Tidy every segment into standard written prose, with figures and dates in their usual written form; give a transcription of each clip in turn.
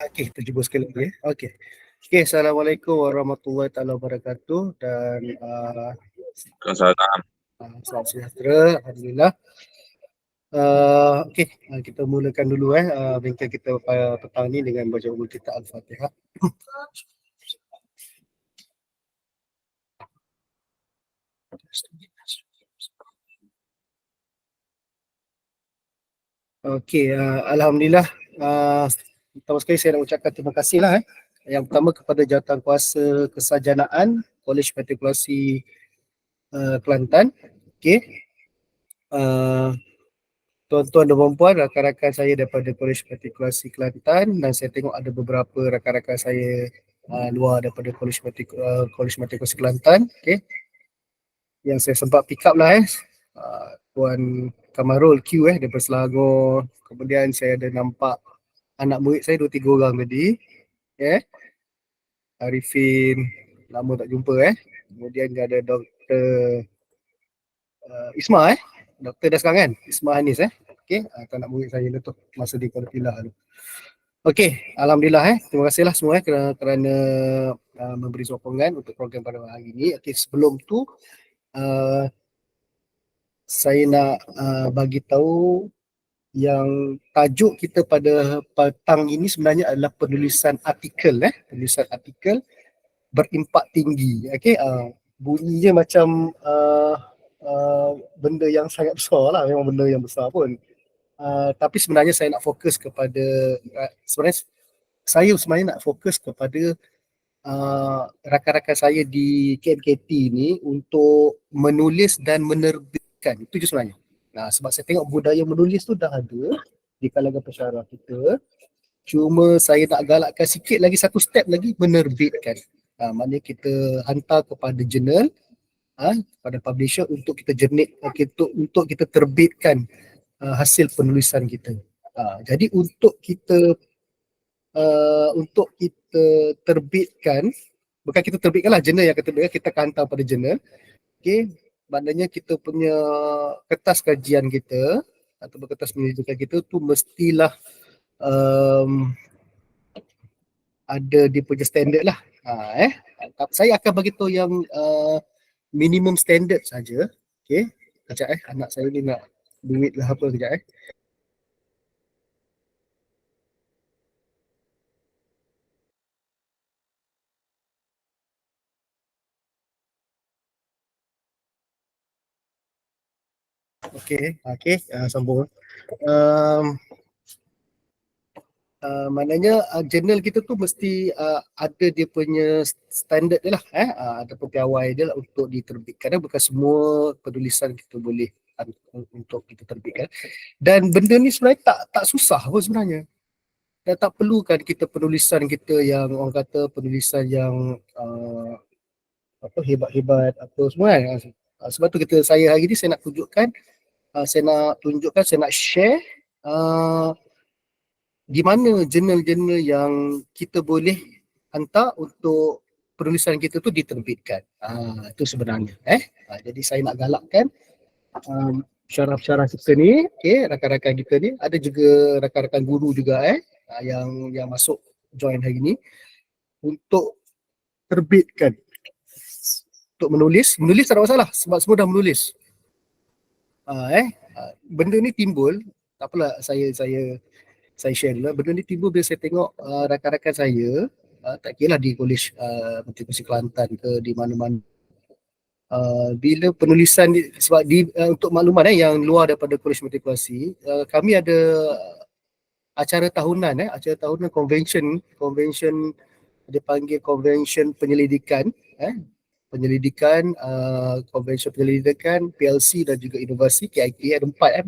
Okey, kita cuba sekali lagi. Okey. Okey, Assalamualaikum warahmatullahi taala wabarakatuh dan Assalamualaikum. salam sejahtera, alhamdulillah. Okey, kita mulakan dulu bingkai kita petang ni dengan baca ulul kita Al-Fatihah. Okey, alhamdulillah. Pertama sekali saya nak ucapkan terima kasihlah yang pertama kepada Jawatankuasa Kesajanaan Kolej Matrikulasi Kelantan. Okey. Tuan-tuan dan puan-puan, rakan-rakan saya daripada Kolej Matrikulasi Kelantan, dan saya tengok ada beberapa rakan-rakan saya luar daripada Kolej Matrikulasi Kelantan, yang saya sempat pick up lah Tuan Kamarul Q daripada Selangor. Kemudian saya ada nampak anak murid saya 2-3 orang tadi, Arifin, lama tak jumpa Kemudian ada Dr. Isma Dr. dah sekarang kan? Isma Hanis Okey, anak murid saya tu masa di Kuala Pilah tu. Okey, alhamdulillah terima kasihlah semua kerana memberi sokongan untuk program pada hari ini. Okey, sebelum tu saya nak bagi tahu yang tajuk kita pada petang ini sebenarnya adalah penulisan artikel penulisan artikel berimpak tinggi. Okey, bunyinya macam benda yang sangat besar lah, memang benda yang besar pun. Tapi sebenarnya saya nak fokus kepada saya nak fokus kepada rakan-rakan saya di KMKT ni untuk menulis dan menerbitkan. Itu je sebenarnya. Sebab saya tengok budaya menulis tu dah ada di kalangan pensyarah kita. Cuma saya nak galakkan sikit lagi, satu step lagi, menerbitkan. Maknanya kita hantar kepada jurnal, kepada publisher untuk kita untuk kita terbitkan hasil penulisan kita. Jadi untuk kita terbitkan, bukan kita terbitkan lah, jurnal yang kita terbitkan, kita akan hantar pada jurnal. Okey, maknanya kita punya kertas kajian kita atau kertas penyelidikan kita tu mestilah ada dia punya standard lah. Saya akan bagi tahu yang minimum standard saja. Okey, kejap anak saya ni nak duit lah apa, kejap Okey, sambung. Maknanya jurnal kita tu mesti ada dia punya standard dia lah, ataupun piawai dia lah untuk diterbitkan. Bukan semua penulisan kita boleh untuk kita terbitkan. Dan benda ni sebenarnya tak susah pun sebenarnya. Dan tak perlukan kita penulisan kita yang orang kata penulisan yang hebat-hebat apa semua kan. Sebab tu saya hari ni saya nak tunjukkan, saya nak share di mana jurnal-jurnal yang kita boleh hantar untuk penulisan kita tu diterbitkan. Itu sebenarnya. Jadi saya nak galakkan pensyarah-pensyarah kita ni, rakan-rakan kita ni, ada juga rakan-rakan guru juga yang masuk join hari ni untuk terbitkan. Untuk menulis tak ada masalah sebab semua dah menulis. Benda ni timbul, tak apalah, saya share dulu. Benda ni timbul bila saya tengok rakan-rakan saya, tak kira lah di Kolej Matrikulasi Kelantan ke di mana-mana, bila penulisan sebab untuk makluman yang luar daripada Kolej Matrikulasi, kami ada acara tahunan convention dia panggil convention penyelidikan, convention penyelidikan PLC dan juga inovasi KIT, ada 4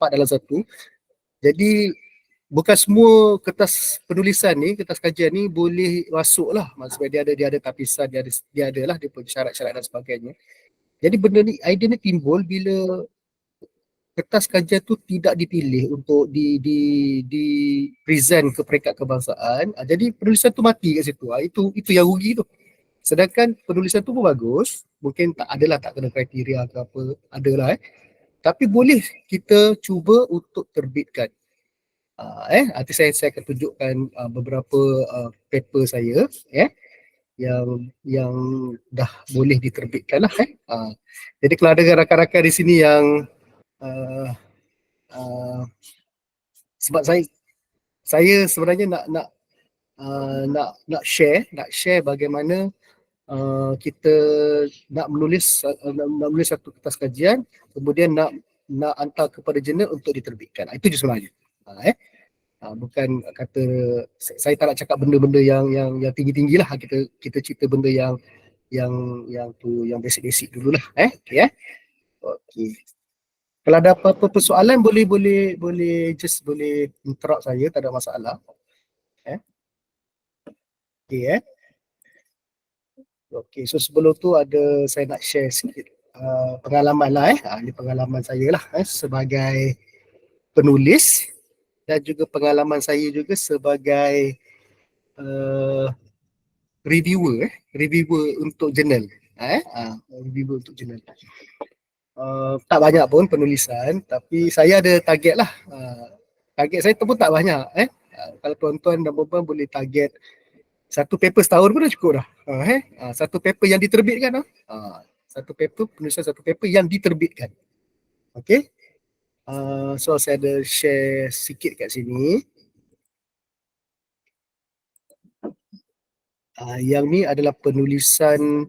dalam satu. Jadi bukan semua kertas penulisan ni, kertas kajian ni boleh masuk lah. Maksudnya dia ada tapisan, dia ada lah dia punya syarat-syarat dan sebagainya. Jadi benda ni, idea ni timbul bila kertas kajian tu tidak dipilih untuk di present ke peringkat kebangsaan. Jadi penulisan tu mati kat situ. Itu yang rugi tu. Sedangkan penulisan tu pun bagus, mungkin tak kena kriteria ke apa, adalah tapi boleh kita cuba untuk terbitkan. Nanti saya akan tunjukkan beberapa paper saya yang dah boleh diterbitkan lah. Jadi kalau ada rakan-rakan di sini yang uh, uh, sebab saya sebenarnya nak share bagaimana kita nak menulis satu kertas kajian, kemudian nak hantar kepada jurnal untuk diterbitkan. Itu je sebenarnya. Bukan kata saya tak nak cakap benda-benda yang tinggi-tinggi lah. Kita cerita benda yang basic-basic dululah. Okay. Kalau ada apa-apa persoalan boleh interrupt saya, tak ada masalah. Okay. Okay, so sebelum tu saya nak share sikit pengalaman lah. Ini pengalaman saya lah sebagai penulis dan juga pengalaman saya juga sebagai reviewer untuk jurnal. Reviewer untuk jurnal. Tak banyak pun penulisan, tapi saya ada target lah. Target saya tu pun tak banyak. Kalau tuan-tuan dan puan-puan boleh target satu paper setahun pun dah cukup dah. Satu paper yang diterbitkan. Penulisan satu paper yang diterbitkan. Okay. So saya ada share sikit kat sini. Yang ni adalah penulisan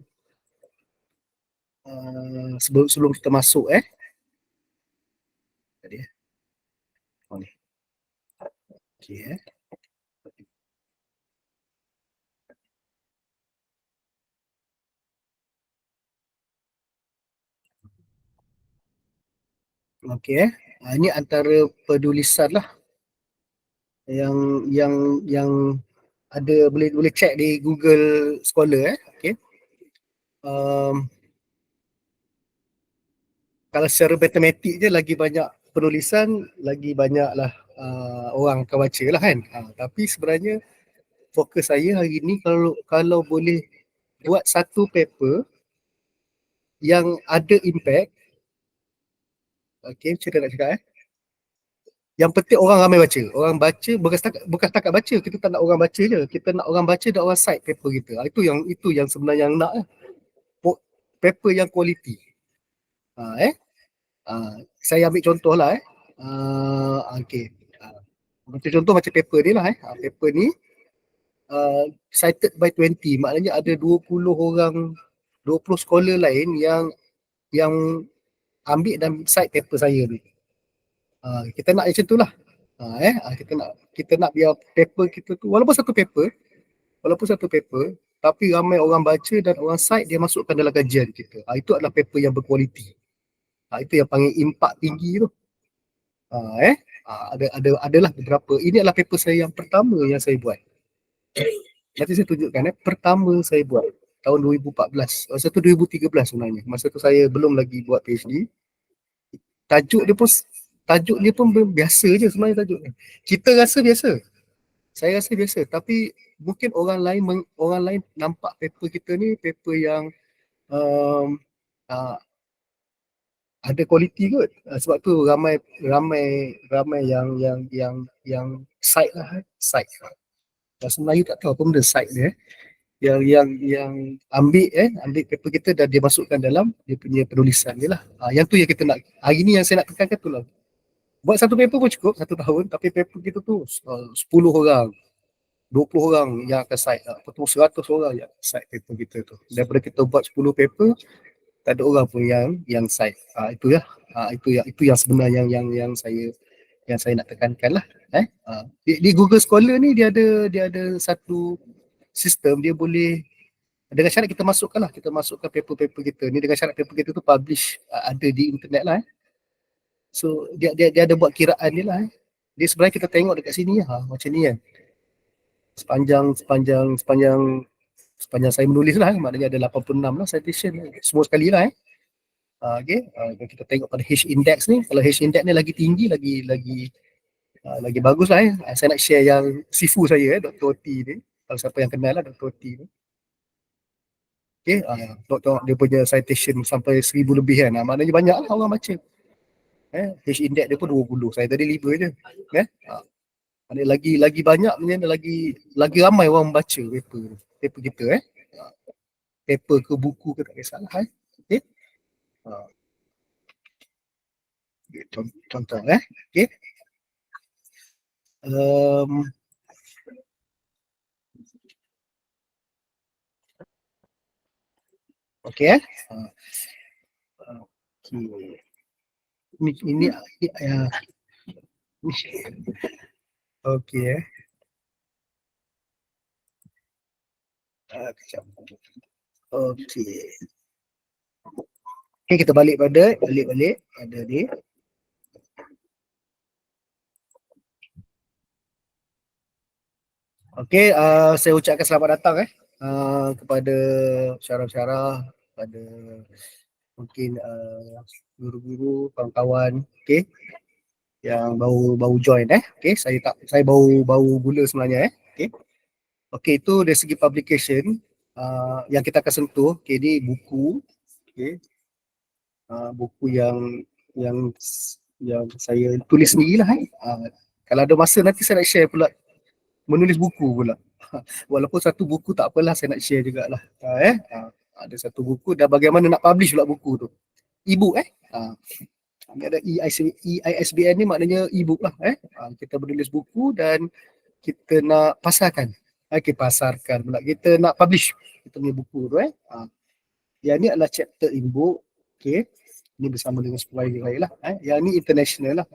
sebelum kita masuk tadi ni. Okay. Okay. Ini antara penulisan lah yang ada, boleh check di Google Scholar. Okay. Kalau secara matematik je lagi banyak penulisan, lagi banyaklah orang akan baca lah kan. Tapi sebenarnya fokus saya hari ni kalau boleh buat satu paper yang ada impact. Okay, macam mana nak cakap Yang penting orang ramai baca. Orang baca bukan setakat baca. Kita tak nak orang baca je. Kita nak orang baca dan orang cite paper kita. Itu yang sebenarnya yang nak paper yang quality. Saya ambil contoh lah. Okay. Macam contoh macam paper ni lah. Paper ni cited by 20. Maknanya ada 20 orang, 20 scholar lain yang ambil dan cite paper saya ni. Kita nak macam tu lah. Kita nak biar paper kita tu walaupun satu paper tapi ramai orang baca dan orang cite, dia masukkan dalam kajian kita. Itu adalah paper yang berkualiti. Itu yang panggil impact tinggi tu. Adalah beberapa. Ini adalah paper saya yang pertama yang saya buat. Nanti saya tunjukkan pertama saya buat tahun 2014. Masa tu 2013 sebenarnya. Masa tu saya belum lagi buat PhD. Tajuk dia pun biasa je sebenarnya tajuk ni. Kita rasa biasa. Saya rasa biasa, tapi mungkin orang lain nampak paper kita ni paper yang ada kualiti kot. Sebab tu ramai yang site lah. Site. Sebenarnya tak tahu apa benda site dia. Yang ambil paper kita dan dia masukkan dalam dia punya penulisan dia lah. Yang tu yang kita nak, hari ni yang saya nak tekankan tu lah. Buat satu paper pun cukup, 1 tahun, tapi paper kita tu 10 orang, 20 orang yang akan cite, 100 orang yang cite paper kita tu. Daripada kita buat 10 paper, tak ada orang pun yang cite. Itu yang sebenarnya yang saya nak tekankan lah. Di Google Scholar ni dia ada satu sistem, dia boleh dengan syarat kita masukkan paper-paper kita ni, dengan syarat paper kita tu publish ada di internet lah. So dia ada buat kiraan dia lah. Dia sebenarnya kita tengok dekat sini macam ni kan. Sepanjang saya menulis lah, maknanya ada 86 lah citation semua sekali lah. Okay. Kita tengok pada H-index ni. Kalau H-index ni lagi tinggi, lagi bagus lah. Saya nak share yang sifu saya, Dr. Oti ni. Kalau siapa yang kenal lah Dr. Oti ni. Okay. Dia punya citation sampai 1000 lebih kan. Maknanya banyak lah orang baca. H-index dia pun 20. Saya tadi 5 je. Lagi banyak punya, lagi ramai orang baca paper kita paper ke buku ke tak kisahlah okey. uh, contoh okey. um, okey okey. Ini okey kejap. Okey. Okey, kita balik ada ni. Okey, saya ucapkan selamat datang kepada syarah-syarah, kepada mungkin guru-guru, kawan-kawan, okey, yang baru join okey. Saya baru mula sebenarnya okey. Okey, itu dari segi publication yang kita akan sentuh. Okey, ni buku okey. Buku yang yang saya tulis sendirilah kalau ada masa nanti saya nak share pula menulis buku pula. Walaupun satu buku tak apalah, saya nak share jugalah. Ada satu buku dan bagaimana nak publish pula buku tu. E-book Ini ada EISBN ni maknanya e-book lah kita menulis buku dan kita nak pasarkan. Pasarkan pula. Kita nak publish kita punya buku tu Yang ni adalah chapter e-book. Okey. Ini bersama dengan 10 yang lain lah. Yang ni international lah.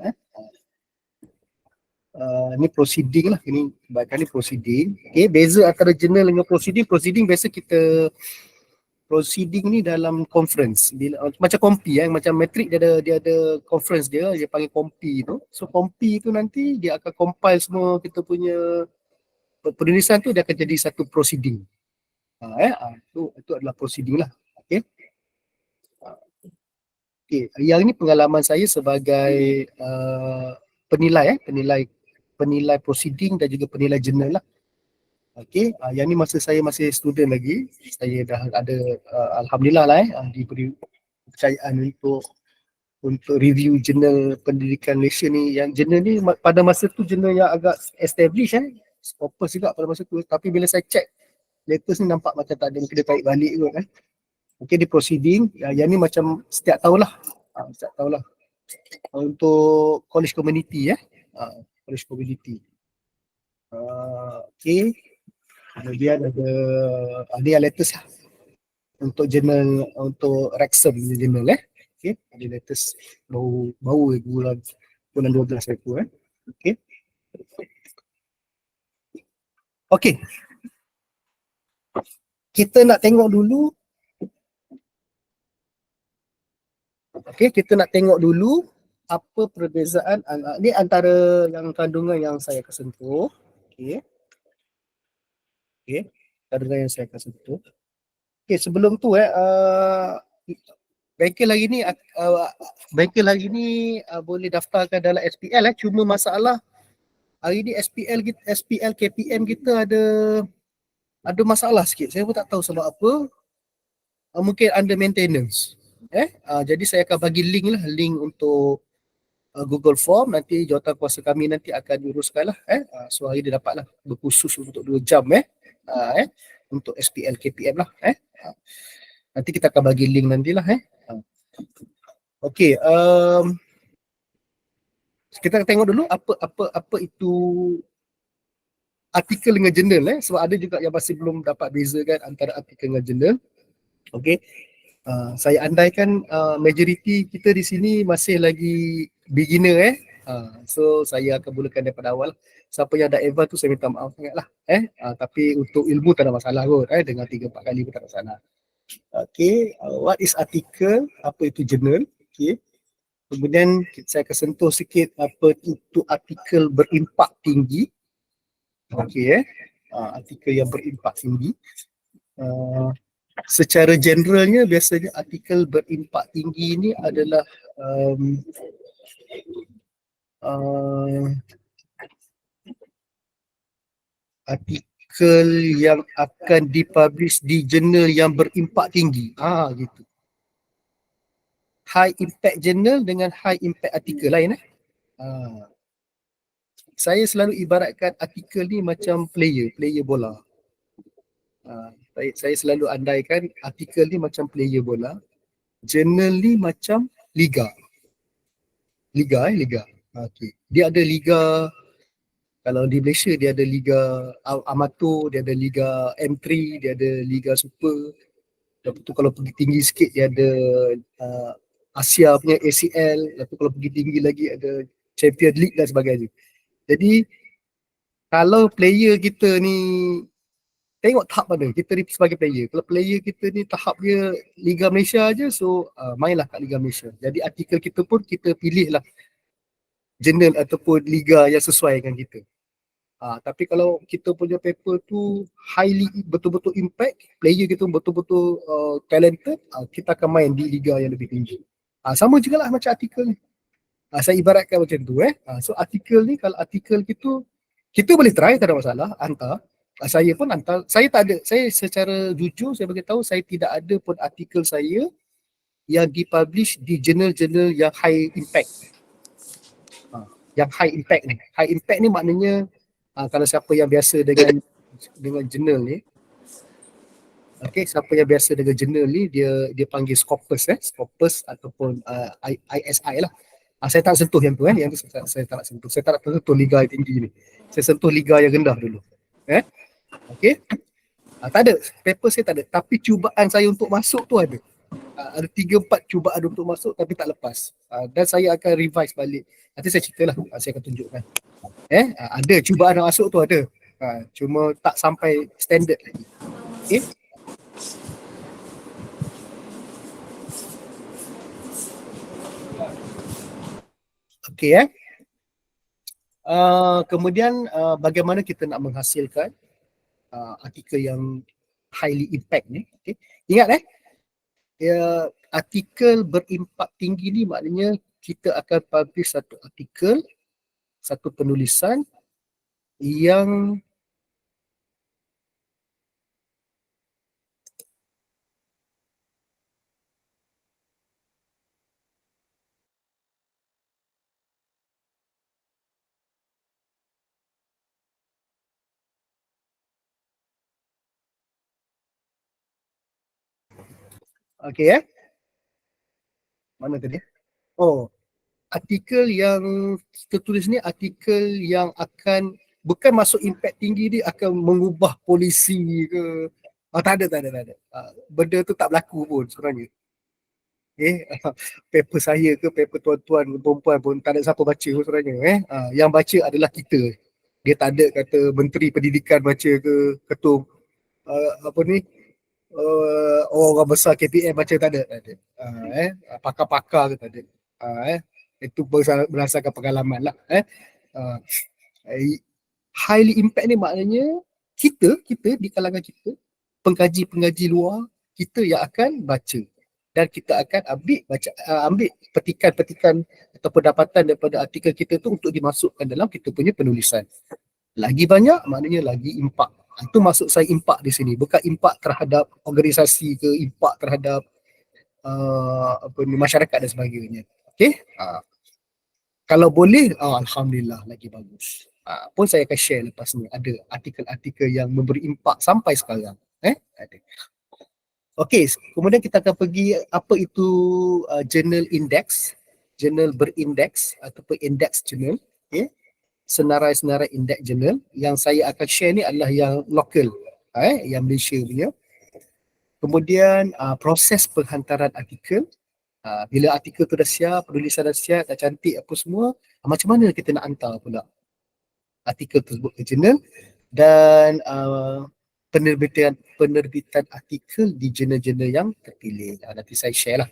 Ni proceeding lah. Ini kebanyakan ni proceeding. Okay, beza antara journal dengan proceeding. Proceeding biasa kita proceeding ni dalam conference. Macam kompi macam metrik dia ada conference dia panggil kompi tu. So kompi tu nanti dia akan compile semua kita punya penulisan tu, dia akan jadi satu proceeding. Itu adalah proceeding lah. Okay. Okay. Yang ni pengalaman saya sebagai penilai proceeding dan juga penilai jurnal lah. Okey, yang ni masa saya masih student lagi, saya dah ada alhamdulillah lah diberi kepercayaan untuk review jurnal pendidikan Malaysia ni. Yang jurnal ni pada masa tu jurnal yang agak established Scopus juga pada masa tu, tapi bila saya check latest ni nampak macam tak ada, mungkin dia tarik balik kot Okey, di proceeding yang ni macam setiap tahun lah. Setiap tahun lah. Untuk college community college community. Okey. Kemudian ada yang latest lah. Untuk journal, untuk Wrexham journal okey. Ada latest baru bulan 12 aku okey. Okey. Kita nak tengok dulu. Okey, kita nak tengok dulu apa perbezaan ni antara yang kandungan yang saya akan sentuh. Okey. Okey, kandungan yang saya akan sentuh. Okey, sebelum tu bengkel hari ni boleh daftarkan dalam SPL cuma masalah hari ni SPL KPM kita ada masalah sikit. Saya pun tak tahu sebab apa. Mungkin under maintenance. Jadi saya akan bagi link untuk Google Form, nanti jawatankuasa kami nanti akan diuruskan lah. So hari dia dapatlah berkhusus untuk 2 jam untuk SPL KPM lah. Nanti kita akan bagi link nantilah. Okey, kita tengok dulu apa itu artikel dengan jurnal sebab ada juga yang masih belum dapat bezakan antara artikel dengan jurnal. Okey. Saya andaikan majoriti kita di sini masih lagi beginner so saya akan mulakan daripada awal. Siapa yang dah advance tu saya minta maaf sangatlah tapi untuk ilmu tak ada masalah kot dengan 3-4 kali pun tak ada masalah. Okay, what is article, apa itu jurnal. Okay. Kemudian saya akan sentuh sikit apa itu artikel berimpak tinggi. Okay, artikel yang berimpak tinggi. Secara generalnya biasanya artikel berimpak tinggi ini adalah artikel yang akan dipublish di jurnal yang berimpak tinggi. Gitu. High impact journal dengan high impact artikel lain saya selalu ibaratkan artikel ni macam player bola. Saya selalu andaikan artikel ni macam player bola, jurnal ni macam liga. Liga. Okay. Dia ada liga, kalau di Malaysia dia ada liga amatur, dia ada liga M3, dia ada liga super. Lepas tu kalau pergi tinggi sikit dia ada Asia punya ACL. Lepas tu kalau pergi tinggi lagi ada Champion League dan sebagainya. Jadi kalau player kita ni, tengok tahap mana kita ni sebagai player. Kalau player kita ni tahap dia Liga Malaysia aja, so mainlah kat Liga Malaysia. Jadi artikel kita pun kita pilih lah jurnal ataupun liga yang sesuai dengan kita. Tapi kalau kita punya paper tu highly betul-betul impact, player kita betul-betul talented, kita akan main di liga yang lebih tinggi. Sama juga lah macam artikel ni. Saya ibaratkan macam tu. So artikel ni, kalau artikel kita boleh try, tak ada masalah, hantar. Saya pun hantar. Saya tak ada, saya secara jujur saya beritahu, saya tidak ada pun artikel saya yang dipublish di jurnal-jurnal yang high impact. Yang high impact ni. High impact ni maknanya kalau siapa yang biasa dengan jurnal ni, okay, siapa yang biasa dengan jurnal ni, dia panggil Scopus, Scopus ataupun ISI lah. Saya tak sentuh yang tu, yang tu saya tak nak sentuh. Saya tak nak sentuh liga yang tinggi ni. Saya sentuh liga yang rendah dulu. Okay. Tak ada, paper saya tak ada. Tapi cubaan saya untuk masuk tu ada. Ada 3-4 cubaan untuk masuk tapi tak lepas. Dan saya akan revise balik. Nanti saya ceritalah, saya akan tunjukkan. Ada cubaan nak masuk tu ada. Cuma tak sampai standard lagi. Okay. Okay. Kemudian bagaimana kita nak menghasilkan artikel yang highly impact ni. Okay. Ingat artikel berimpak tinggi ni maknanya kita akan publish satu artikel, satu penulisan yang okay. Mana tadi? Artikel yang tertulis ni artikel yang akan bukan masuk impact tinggi, dia akan mengubah polisi ke. Tak ada. Benda tu tak berlaku pun sebenarnya. Paper saya ke paper tuan-tuan perempuan pun tak ada siapa baca pun sebenarnya. Yang baca adalah kita. Dia tak ada kata Menteri Pendidikan baca ke, ketua orang besar KPM baca, tak ada. Pakar-pakar ke tak ada. Itu berdasarkan pengalaman lah. Highly impact ni maknanya kita di kalangan kita, pengkaji-pengkaji luar, kita yang akan baca dan kita akan ambil petikan-petikan atau pendapatan daripada artikel kita tu untuk dimasukkan dalam kita punya penulisan. Lagi banyak maknanya lagi impak. Itu maksud saya impak di sini, bukan impak terhadap organisasi ke, impak terhadap masyarakat dan sebagainya. Okay. Kalau boleh, alhamdulillah, lagi bagus. Pun saya akan share lepas ni, ada artikel-artikel yang memberi impak sampai sekarang. Ada. Okay, kemudian kita akan pergi apa itu journal index, journal berindeks ataupun index journal. Okay. Senarai-senarai indeks journal yang saya akan share ni adalah yang lokal, yang Malaysia punya. Kemudian proses penghantaran artikel, bila artikel tu dah siap, penulisan dah siap, dah cantik apa semua, macam mana kita nak hantar pula artikel tersebut ke jurnal, dan penerbitan artikel di jurnal-jurnal yang terpilih. Nanti saya share lah.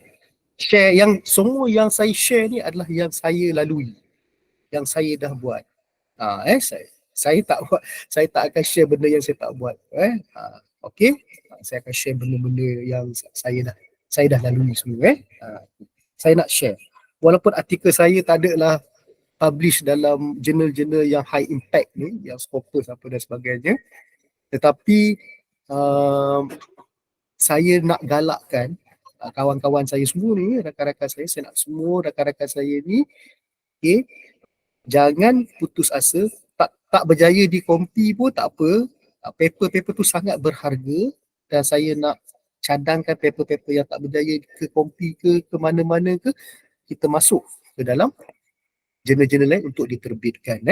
Share yang semua yang saya share ni adalah yang saya lalui, yang saya dah buat. Saya tak buat, saya tak akan share benda yang saya tak buat. Okey, saya akan share benda-benda yang saya dah lalui semua. Saya nak share. Walaupun artikel saya tak adalah publish dalam jurnal-jurnal yang high impact ni, yang Scopus apa dan sebagainya, tetapi saya nak galakkan kawan-kawan saya semua ni, rakan-rakan saya nak semua rakan-rakan saya ni, okay, Jangan putus asa. Tak berjaya di kompi pun tak apa. Paper-paper tu sangat berharga dan saya nak cadangkan paper-paper yang tak berjaya ke kompi ke mana-mana ke, kita masuk ke dalam jurnal-jurnal lain untuk diterbitkan.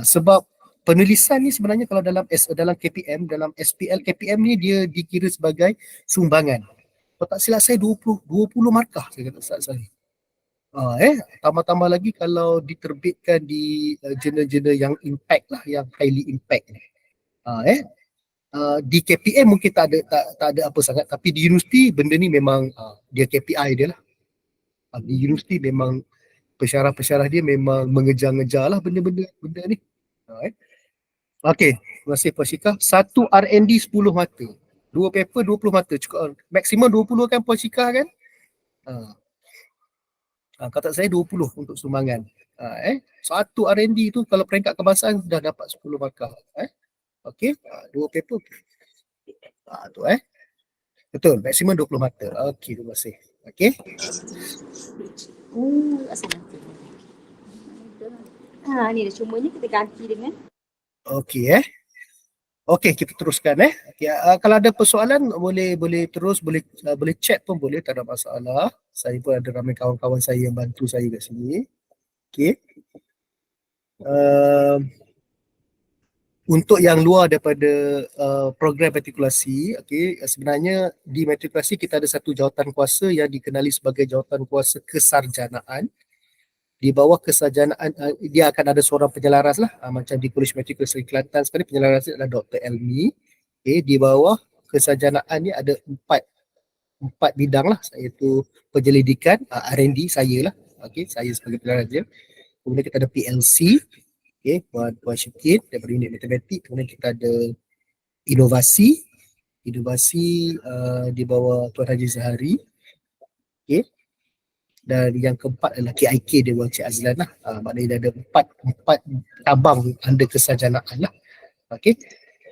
Sebab penulisan ni sebenarnya kalau dalam KPM, dalam SPL KPM ni dia dikira sebagai sumbangan. Kalau tak silap saya 20 markah saya kata saat saya. Tambah-tambah lagi kalau diterbitkan di jurnal-jurnal yang impact lah, yang highly impact ni. Di KPM mungkin tak ada apa sangat, tapi di universiti benda ni memang dia KPI dia lah. Di universiti memang pensyarah-pensyarah dia memang mengejar-ngejar lah benda ni. Okey, terima kasih Puan Syika. Satu R&D 10 mata. Dua paper 20 mata. Cukup, maksimum 20 kan Puan Syika kan? Kata saya 20 untuk sumbangan. Satu R&D tu kalau peringkat kebangsaan dah dapat 10 markah. Okey, dua paper. Tu betul, maksimum 20 mata. Okey, terima kasih. Okey. Ni dah cumanya kita ganti dengan. Okey Okey, kita teruskan Okay, kalau ada persoalan boleh terus boleh chat pun boleh, tak ada masalah. Saya pun ada ramai kawan-kawan saya yang bantu saya kat sini. Okey. Untuk yang luar daripada program matrikulasi, sebenarnya di matrikulasi kita ada satu jawatan kuasa yang dikenali sebagai jawatan kuasa kesarjanaan. Di bawah kesarjanaan dia akan ada seorang penyelaras lah, macam di Kolej Matrikulasi Kelantan sekarang penyelaras adalah Dr. Elmi. Di bawah kesarjanaan ni ada empat bidang lah, iaitu penyelidikan, R&D saya lah, saya sebagai penyelaras dia. Kemudian kita ada PLC, Puan Syikin daripada unit matematik. Kemudian kita ada inovasi di bawah Tuan Haji Zahari. Dan yang keempat adalah KIK dia buat Cik Azlan lah. Maknanya dia ada empat cabang under kesarjanaan lah.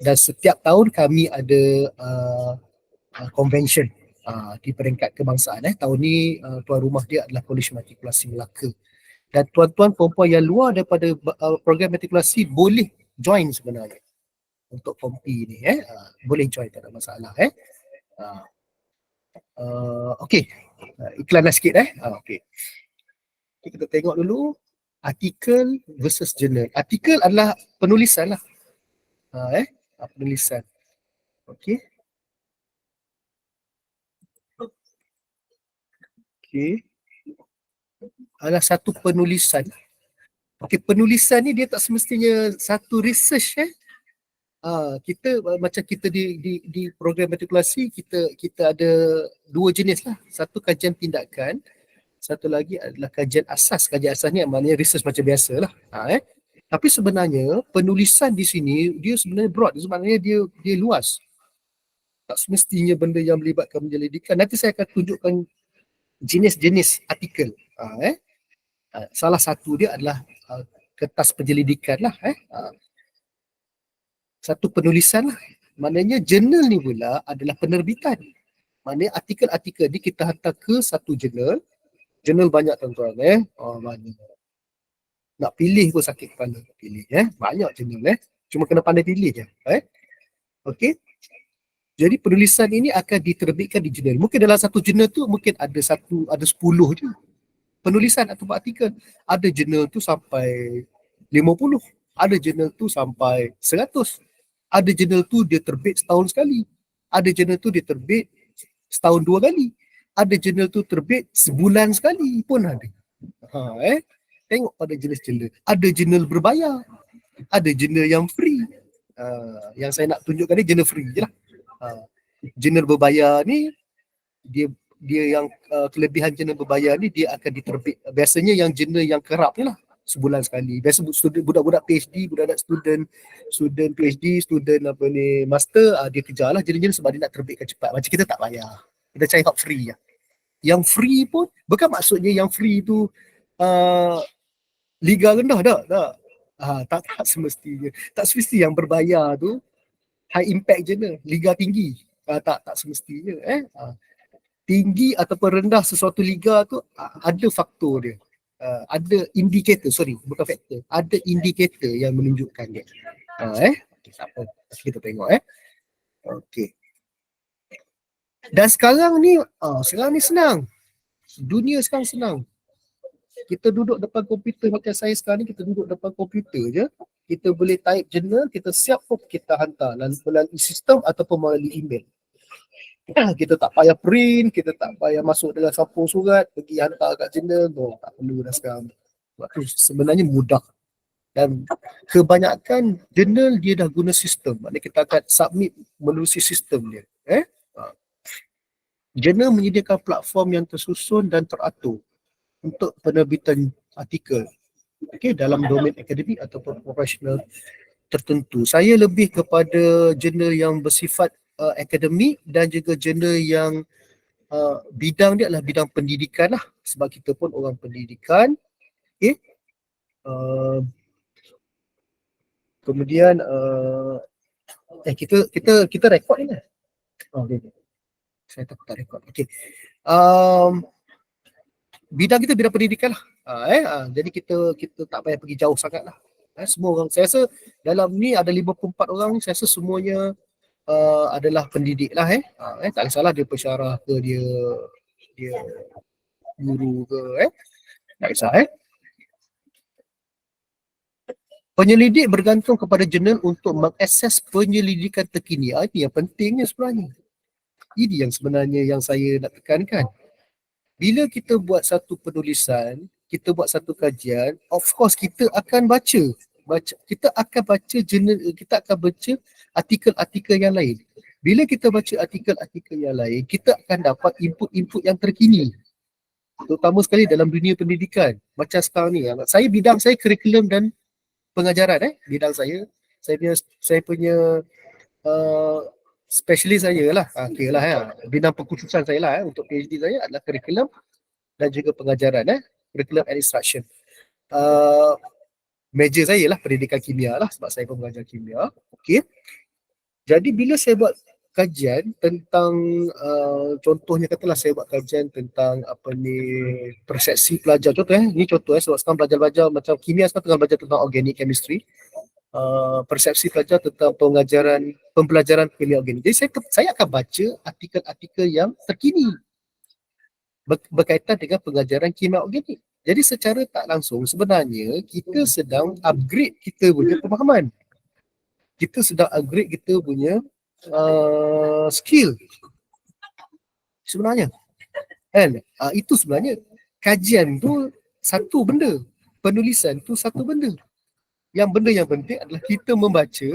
Dan setiap tahun kami ada convention di peringkat kebangsaan. Tahun ni tuan rumah dia adalah Kolej Matrikulasi Melaka. Dan tuan-tuan perempuan yang luar daripada program matrikulasi boleh join sebenarnya untuk kompi ni. Boleh join, tak ada masalah. Okey. Iklan lah sikit. Okey. Kita tengok dulu artikel versus jurnal. Artikel adalah penulisan lah. Penulisan. Okey. Okey. Adalah satu penulisan. Okey, penulisan ni dia tak semestinya satu research. Kita macam kita di program matrikulasi kita ada dua jenis lah. Satu kajian tindakan, satu lagi adalah kajian asas. Kajian asas ni maknanya research macam biasa lah. Tapi sebenarnya penulisan di sini dia sebenarnya broad, sebenarnya dia luas. Tak semestinya benda yang melibatkan penyelidikan. Nanti saya akan tunjukkan jenis-jenis artikel. Salah satu dia adalah kertas penyelidikan lah. Satu penulisan lah. Maknanya jurnal ni pula adalah penerbitan. Maknanya artikel-artikel ni kita hantar ke satu jurnal. Jurnal banyak tuan-tuan. Banyak. Nak pilih pun sakit kepala. Banyak jurnal. Cuma kena pandai pilih je. Okey. Jadi penulisan ini akan diterbitkan di jurnal. Mungkin dalam satu jurnal tu mungkin ada 10 je. Penulisan atau artikel. Ada jurnal tu sampai 50. Ada jurnal tu sampai 100. Ada jurnal tu dia terbit setahun sekali. Ada jurnal tu dia terbit setahun 2 kali. Ada jurnal tu terbit sebulan sekali pun ada. Tengok pada jenis-jenis. Ada jurnal berbayar. Ada jurnal yang free. Yang saya nak tunjukkan ni jurnal free je lah. Jurnal berbayar ni dia yang kelebihan jurnal berbayar ni dia akan diterbit. Biasanya yang jurnal yang kerap ni lah sebulan sekali. Biasa budak-budak PhD, budak-budak student PhD, student master, dia kejarlah jurnal-jurnal sebab dia nak terbitkan cepat. Macam kita tak payah. Kita cari hak free lah. Yang free pun bukan maksudnya yang free tu liga rendah tak. Tak semestinya. Tak semesti yang berbayar tu high impact jurnal, liga tinggi. Tak semestinya. Tinggi ataupun rendah sesuatu liga tu ada faktor dia. ada indikator, bukan faktor, ada indikator yang menunjukkan dia. Okay, tak apa, kita tengok Okay. Dan sekarang ni senang. Dunia sekarang senang. Kita duduk depan komputer macam saya sekarang ni, kita duduk depan komputer je. Kita boleh type jurnal, kita siap pun kita hantar melalui sistem ataupun melalui email. Kita tak payah print, kita tak payah masuk dalam sampul surat, pergi hantar kat jurnal. Tak perlu dah sekarang. Sebab tu sebenarnya mudah. Dan kebanyakan jurnal dia dah guna sistem. Maknanya kita akan submit melalui sistem dia. Jurnal menyediakan platform yang tersusun dan teratur untuk penerbitan artikel dalam domain akademik ataupun profesional tertentu. Saya lebih kepada jurnal yang bersifat akademik dan juga jurnal yang bidang dia adalah bidang pendidikan lah, sebab kita pun orang pendidikan. Kemudian kita rekod ni lah. Saya tak rekod. Bidang kita bidang pendidikan lah. Jadi kita tak payah pergi jauh sangat lah. Semua orang, saya rasa dalam ni ada 54 orang ni, saya rasa semuanya adalah pendidik lah. Tak kisahlah dia pensyarah ke, dia guru ke, tak kisah. Penyelidik bergantung kepada jurnal untuk mengakses penyelidikan terkini. Ini yang pentingnya sebenarnya. Ini yang sebenarnya yang saya nak tekankan. Bila kita buat satu penulisan, kita buat satu kajian, of course kita akan baca. Kita akan baca jurnal, kita akan baca artikel-artikel yang lain. Bila kita baca artikel-artikel yang lain, kita akan dapat input-input yang terkini. Terutama sekali dalam dunia pendidikan. Macam sekarang ni, bidang saya kurikulum dan pengajaran. Bidang saya punya specialist saya lah. Bidang pengkhususan saya lah untuk PhD saya adalah kurikulum dan juga pengajaran, curriculum and instruction. Major saya lah pendidikan kimia lah, sebab saya pun mengajar kimia. Jadi bila saya buat kajian tentang contohnya katalah saya buat kajian tentang persepsi pelajar. Ni contoh sebab sekarang belajar macam kimia sekarang tengah belajar tentang organic chemistry. Persepsi pelajar tentang pembelajaran kimia organik. Jadi saya akan baca artikel-artikel yang terkini berkaitan dengan pengajaran kimia organik. Jadi secara tak langsung sebenarnya kita sedang upgrade kita punya pemahaman. Kita sedang upgrade kita punya skill. Sebenarnya. Itu sebenarnya kajian tu satu benda. Penulisan tu satu benda. Yang benda yang penting adalah kita membaca.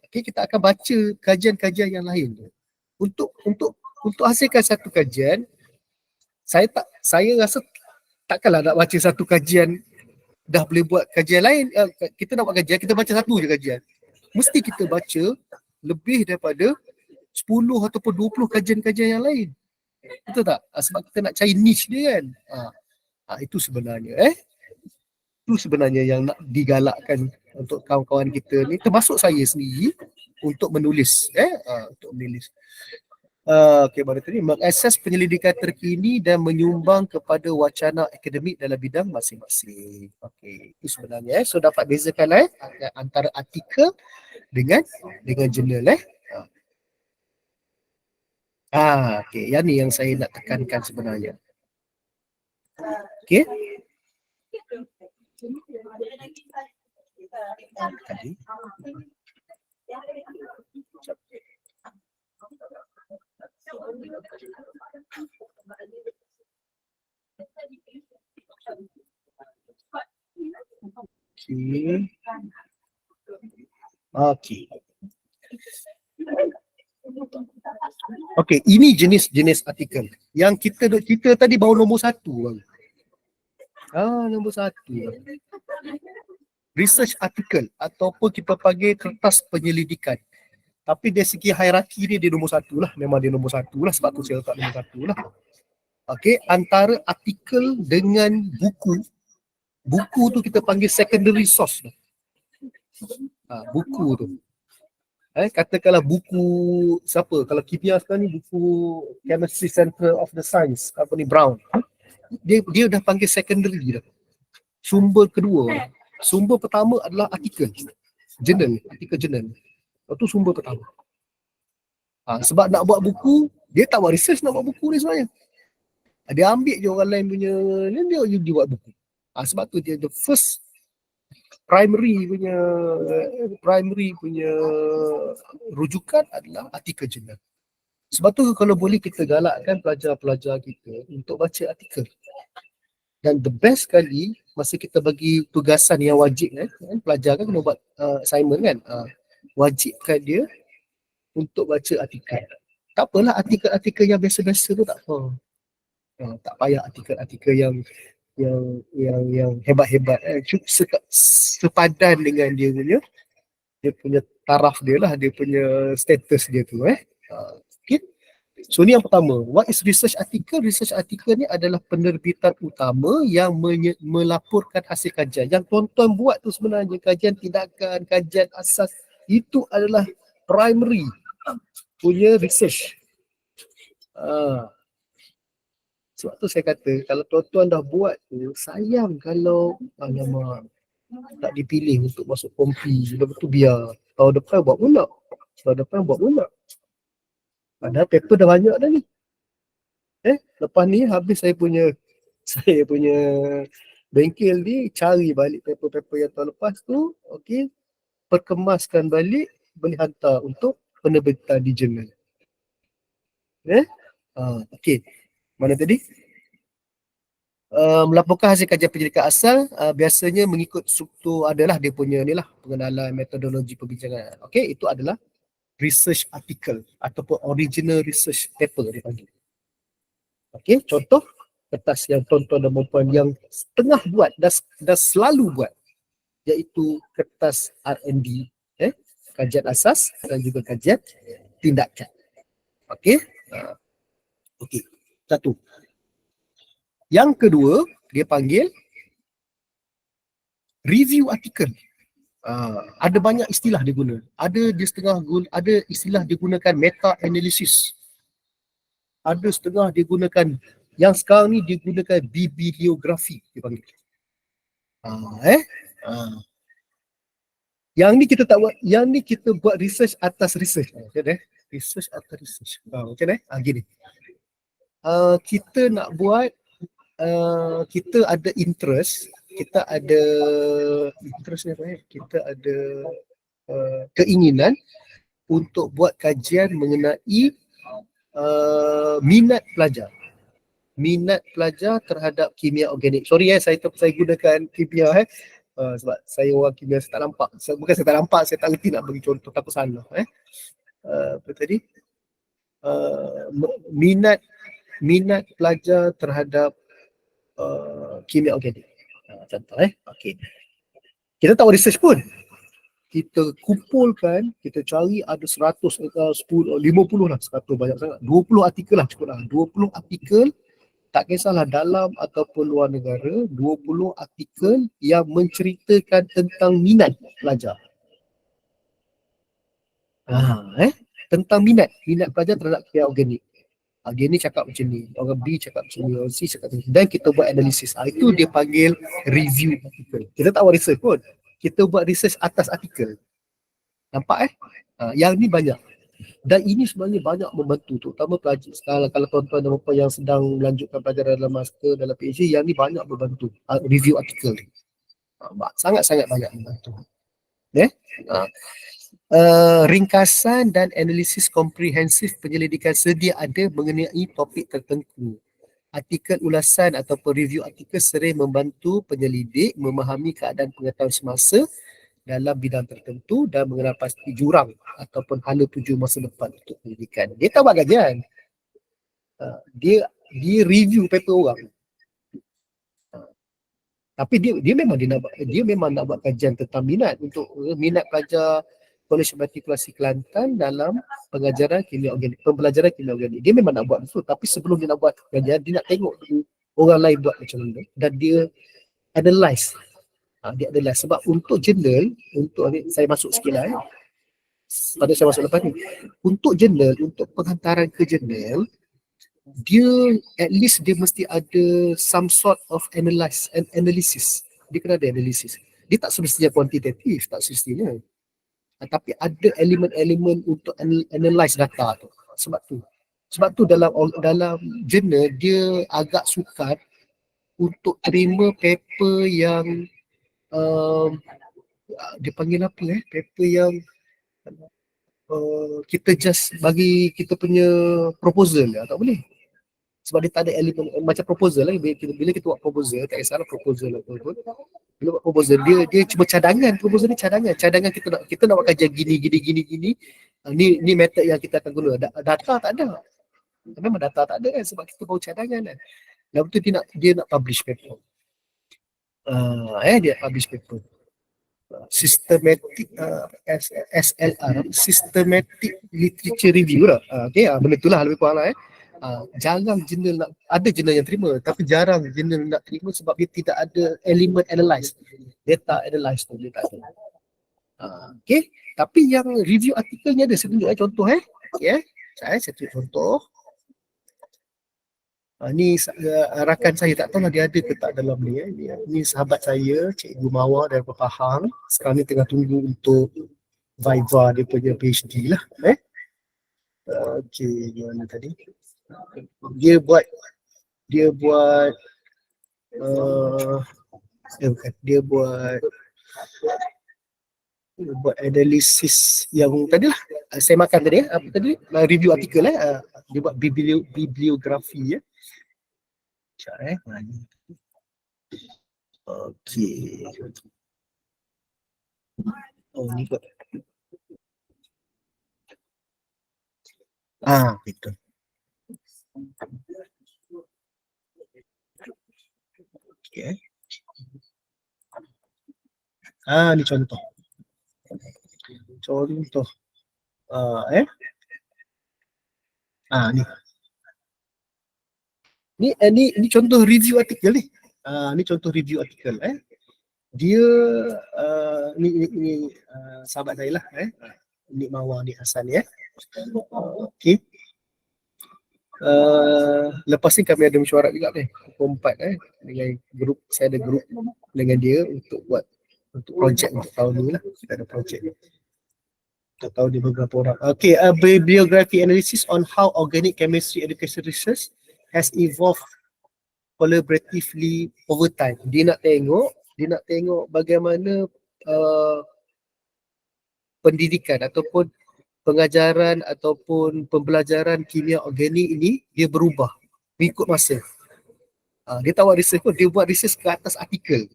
Kita akan baca kajian-kajian yang lain. Untuk hasilkan satu kajian, saya rasa takkanlah nak baca satu kajian dah boleh buat kajian lain. Kita nak buat kajian, kita baca satu je kajian. Mesti kita baca lebih daripada 10 ataupun 20 kajian-kajian yang lain. Betul tak? Sebab kita nak cari niche dia kan. Itu sebenarnya itu sebenarnya yang nak digalakkan untuk kawan-kawan kita ni, termasuk saya sendiri, untuk menulis. Untuk menulis. Baru tadi, mengakses penyelidikan terkini dan menyumbang kepada wacana akademik dalam bidang masing-masing. Itu sebenarnya. So dapat bezakan antara artikel dengan jurnal. Yang ni yang saya nak tekankan sebenarnya. Tadi. Ini jenis artikel. Yang kita tadi baru nombor 1 bang. Nombor 1. Research article ataupun kita panggil kertas penyelidikan. Tapi dari segi hierarki dia nombor 1 lah. Memang dia nombor 1 lah, sebab tu saya letak nombor 1 lah. Antara artikel dengan buku tu kita panggil secondary source. Buku tu. Katakanlah buku siapa? Kalau kimia sekarang ni buku Chemistry Center of the Science, Brown. Dia dah panggil secondary dah. Sumber kedua. Sumber pertama adalah artikel jurnal. Itu sumber pertama. Sebab nak buat buku, dia tak buat research nak buat buku ni sebenarnya. Dia ambil je orang lain punya, dia buat buku. Sebab tu dia the first primary punya rujukan adalah artikel jurnal. Sebab tu kalau boleh kita galakkan pelajar-pelajar kita untuk baca artikel. Dan the best sekali masa kita bagi tugasan yang wajib kan, pelajar kan kena buat assignment kan, wajibkan dia untuk baca artikel. Tak apalah artikel yang biasa-biasa tu tak apa. Tak payah artikel yang hebat-hebat, sepadan dengan dia punya taraf dia lah, dia punya status dia tu okay. So ni yang pertama, what is research article? Research article ni adalah penerbitan utama yang melaporkan hasil kajian. Yang tuan-tuan buat tu sebenarnya kajian tindakan, kajian asas, itu adalah primary punya research. Sebab tu saya kata, kalau tuan-tuan dah buat tu, sayang kalau tak dipilih untuk masuk kompi. Lepas tu biar tahun depan buat pula. Padahal paper dah banyak dah ni. Lepas ni habis saya punya bengkel ni, cari balik paper-paper yang tahun lepas tu, okey, perkemaskan balik, boleh hantar untuk penerbitan di jurnal. Okey. Mana tadi? Melaporkan hasil kajian penyelidikan asal, biasanya mengikut struktur, adalah dia punya ni lah, pengenalan metodologi perbincangan. Okey, itu adalah research article ataupun original research paper dia panggil. Okey, contoh kertas yang tuan-tuan dan puan yang tengah buat, dah selalu buat, iaitu kertas R&D, kajian asas dan juga kajian tindakan. Okey. Okey. Satu. Yang kedua, dia panggil review article. Ada banyak istilah dia guna. Ada istilah dia gunakan meta analysis. Ada setengah dia gunakan, yang sekarang ni dia gunakan bibliografi dia panggil. Yang ni kita tak buat, yang ni kita buat research atas research. Research atas research. Macam mana? Gini. Kita nak buat, kita ada interest, kita ada keinginan untuk buat kajian mengenai minat pelajar terhadap kimia organik. Sorry saya gunakan kimia sebab saya orang kimia, saya tak nampak. Bukan saya tak nampak, saya tak reti nak bagi contoh, takut salah. Apa tadi? Minat pelajar terhadap kimia organik. Contoh okey. Kita tak buat research pun. Kita kumpulkan, kita cari ada 100, 10, 50 lah, 100 banyak sangat. 20 artikel lah cukup lah. 20 artikel, tak kisahlah dalam ataupun luar negara, 20 artikel yang menceritakan tentang minat pelajar. Tentang minat pelajar terhadap kimia organik. Dia ni cakap macam ni, orang B cakap macam ni, orang C cakap macam ni, dan kita buat analisis. Itu dia panggil review artikel. Kita tak buat research pun, kita buat research atas artikel. Nampak yang ni banyak. Dan ini sebenarnya banyak membantu, terutama pelajar sekarang. Kalau tuan-tuan dan puan yang sedang melanjutkan pelajaran dalam master, dalam PhD, yang ni banyak membantu. Review artikel ni sangat-sangat banyak membantu. Ringkasan dan analisis komprehensif penyelidikan sedia ada mengenai topik tertentu. Artikel ulasan ataupun review artikel sering membantu penyelidik memahami keadaan pengetahuan semasa dalam bidang tertentu dan mengenal pasti jurang ataupun hala tuju masa depan untuk penyelidikan. Dia tak buat kajian. Dia review paper orang. Tapi dia memang nak buat kajian tentang minat, untuk minat pelajar Kolej Matrikulasi Kelantan dalam pembelajaran kimia organik. Dia memang nak buat itu, tapi sebelum dia nak buat kajian, dia nak tengok dulu orang lain buat macam mana dan dia analyse. Sebab untuk jurnal, untuk ni saya masuk sikit lah pada saya masuk lepas ni. Untuk jurnal, untuk penghantaran ke jurnal, dia at least dia mesti ada some sort of analysis. Dia kena ada analysis. Dia tak semestinya kuantitatif, tak semestinya. Tapi ada elemen-elemen untuk analyze data tu. Sebab tu dalam jurnal dia agak sukar untuk terima paper yang dia panggil apa paper yang kita just bagi kita punya proposal tak boleh. Sebab dia tak ada elemen macam proposal lah. Bila kita buat proposal, tak kisahlah proposal apa pun. Bila buat proposal, dia cuma cadangan. Proposal ni cadangan kita nak buat kajian gini. Ni method yang kita akan guna. Data tak ada. Memang data tak ada kan sebab kita baru cadangan kan. Lepas tu dia nak publish paper. Dia publish paper. Systematic SLR, Systematic Literature Review lah. Benda tu lah lebih kurang lah jarang jurnal nak, ada jurnal yang terima tapi jarang jurnal nak terima sebab dia tidak ada elemen analyze, data analyze tu dia tak ada. Tapi yang review artikelnya ada, saya tunjuk contoh saya tunjuk contoh. Ni rakan saya, tak tahu lah dia ada ke tak dalam ni. Ni sahabat saya, Cikgu Mawar dari Pahang. Sekarang ni tengah tunggu untuk Viva dia punya PhD lah. Gimana tadi? Dia buat analisis yang tadi lah saya makan tadi apa tadi review artikel dia buat bibliografi ni kot betul. Ni contoh. Ni contoh review artikel ni. Ni contoh review artikel Dia ni sahabat saya lah Nik Mawar, Nik Hassan lepas ni kami ada mesyuarat juga Pukul 4 dengan grup, saya ada grup dengan dia untuk projek untuk tahun ni lah. Kita ada projek untuk tahun ni beberapa orang. Bibliography analysis on how organic chemistry education research has evolved collaboratively over time. Dia nak tengok bagaimana pendidikan ataupun pengajaran ataupun pembelajaran kimia organik ini dia berubah mengikut masa. Dia tak buat research pun, dia buat research ke atas artikel.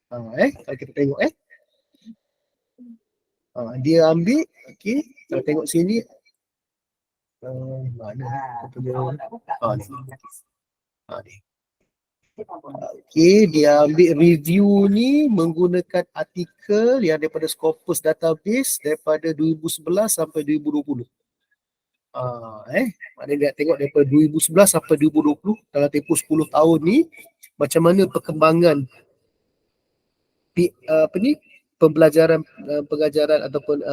Kalau kita tengok dia ambil, kalau tengok sini mana kita punya ni. Dia ambil review ni menggunakan artikel yang daripada Scopus Database daripada 2011 sampai 2020. Maknanya dia tengok daripada 2011 sampai 2020 dalam tempoh 10 tahun ni macam mana perkembangan pembelajaran pengajaran ataupun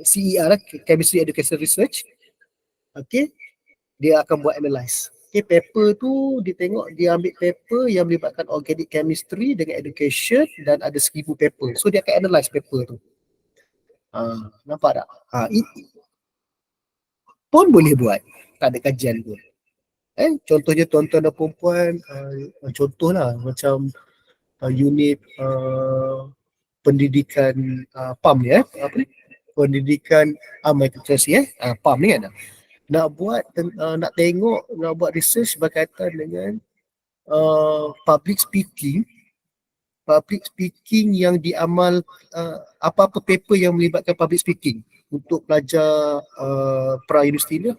CER Chemistry Education Research. Dia akan buat analyze. Paper tu dia ambil paper yang melibatkan organic chemistry dengan education dan ada 1000 paper. So dia akan analyze paper tu. Nampak tak? Pun boleh buat. Tak ada kajian pun. Contohnya tuan-tuan dan perempuan, contohlah macam unit pendidikan PAM ni pendidikan microbiology PAM ni kan. Nak buat research berkaitan dengan public speaking yang diamal apa-apa paper yang melibatkan public speaking untuk pelajar pra-universiti ni.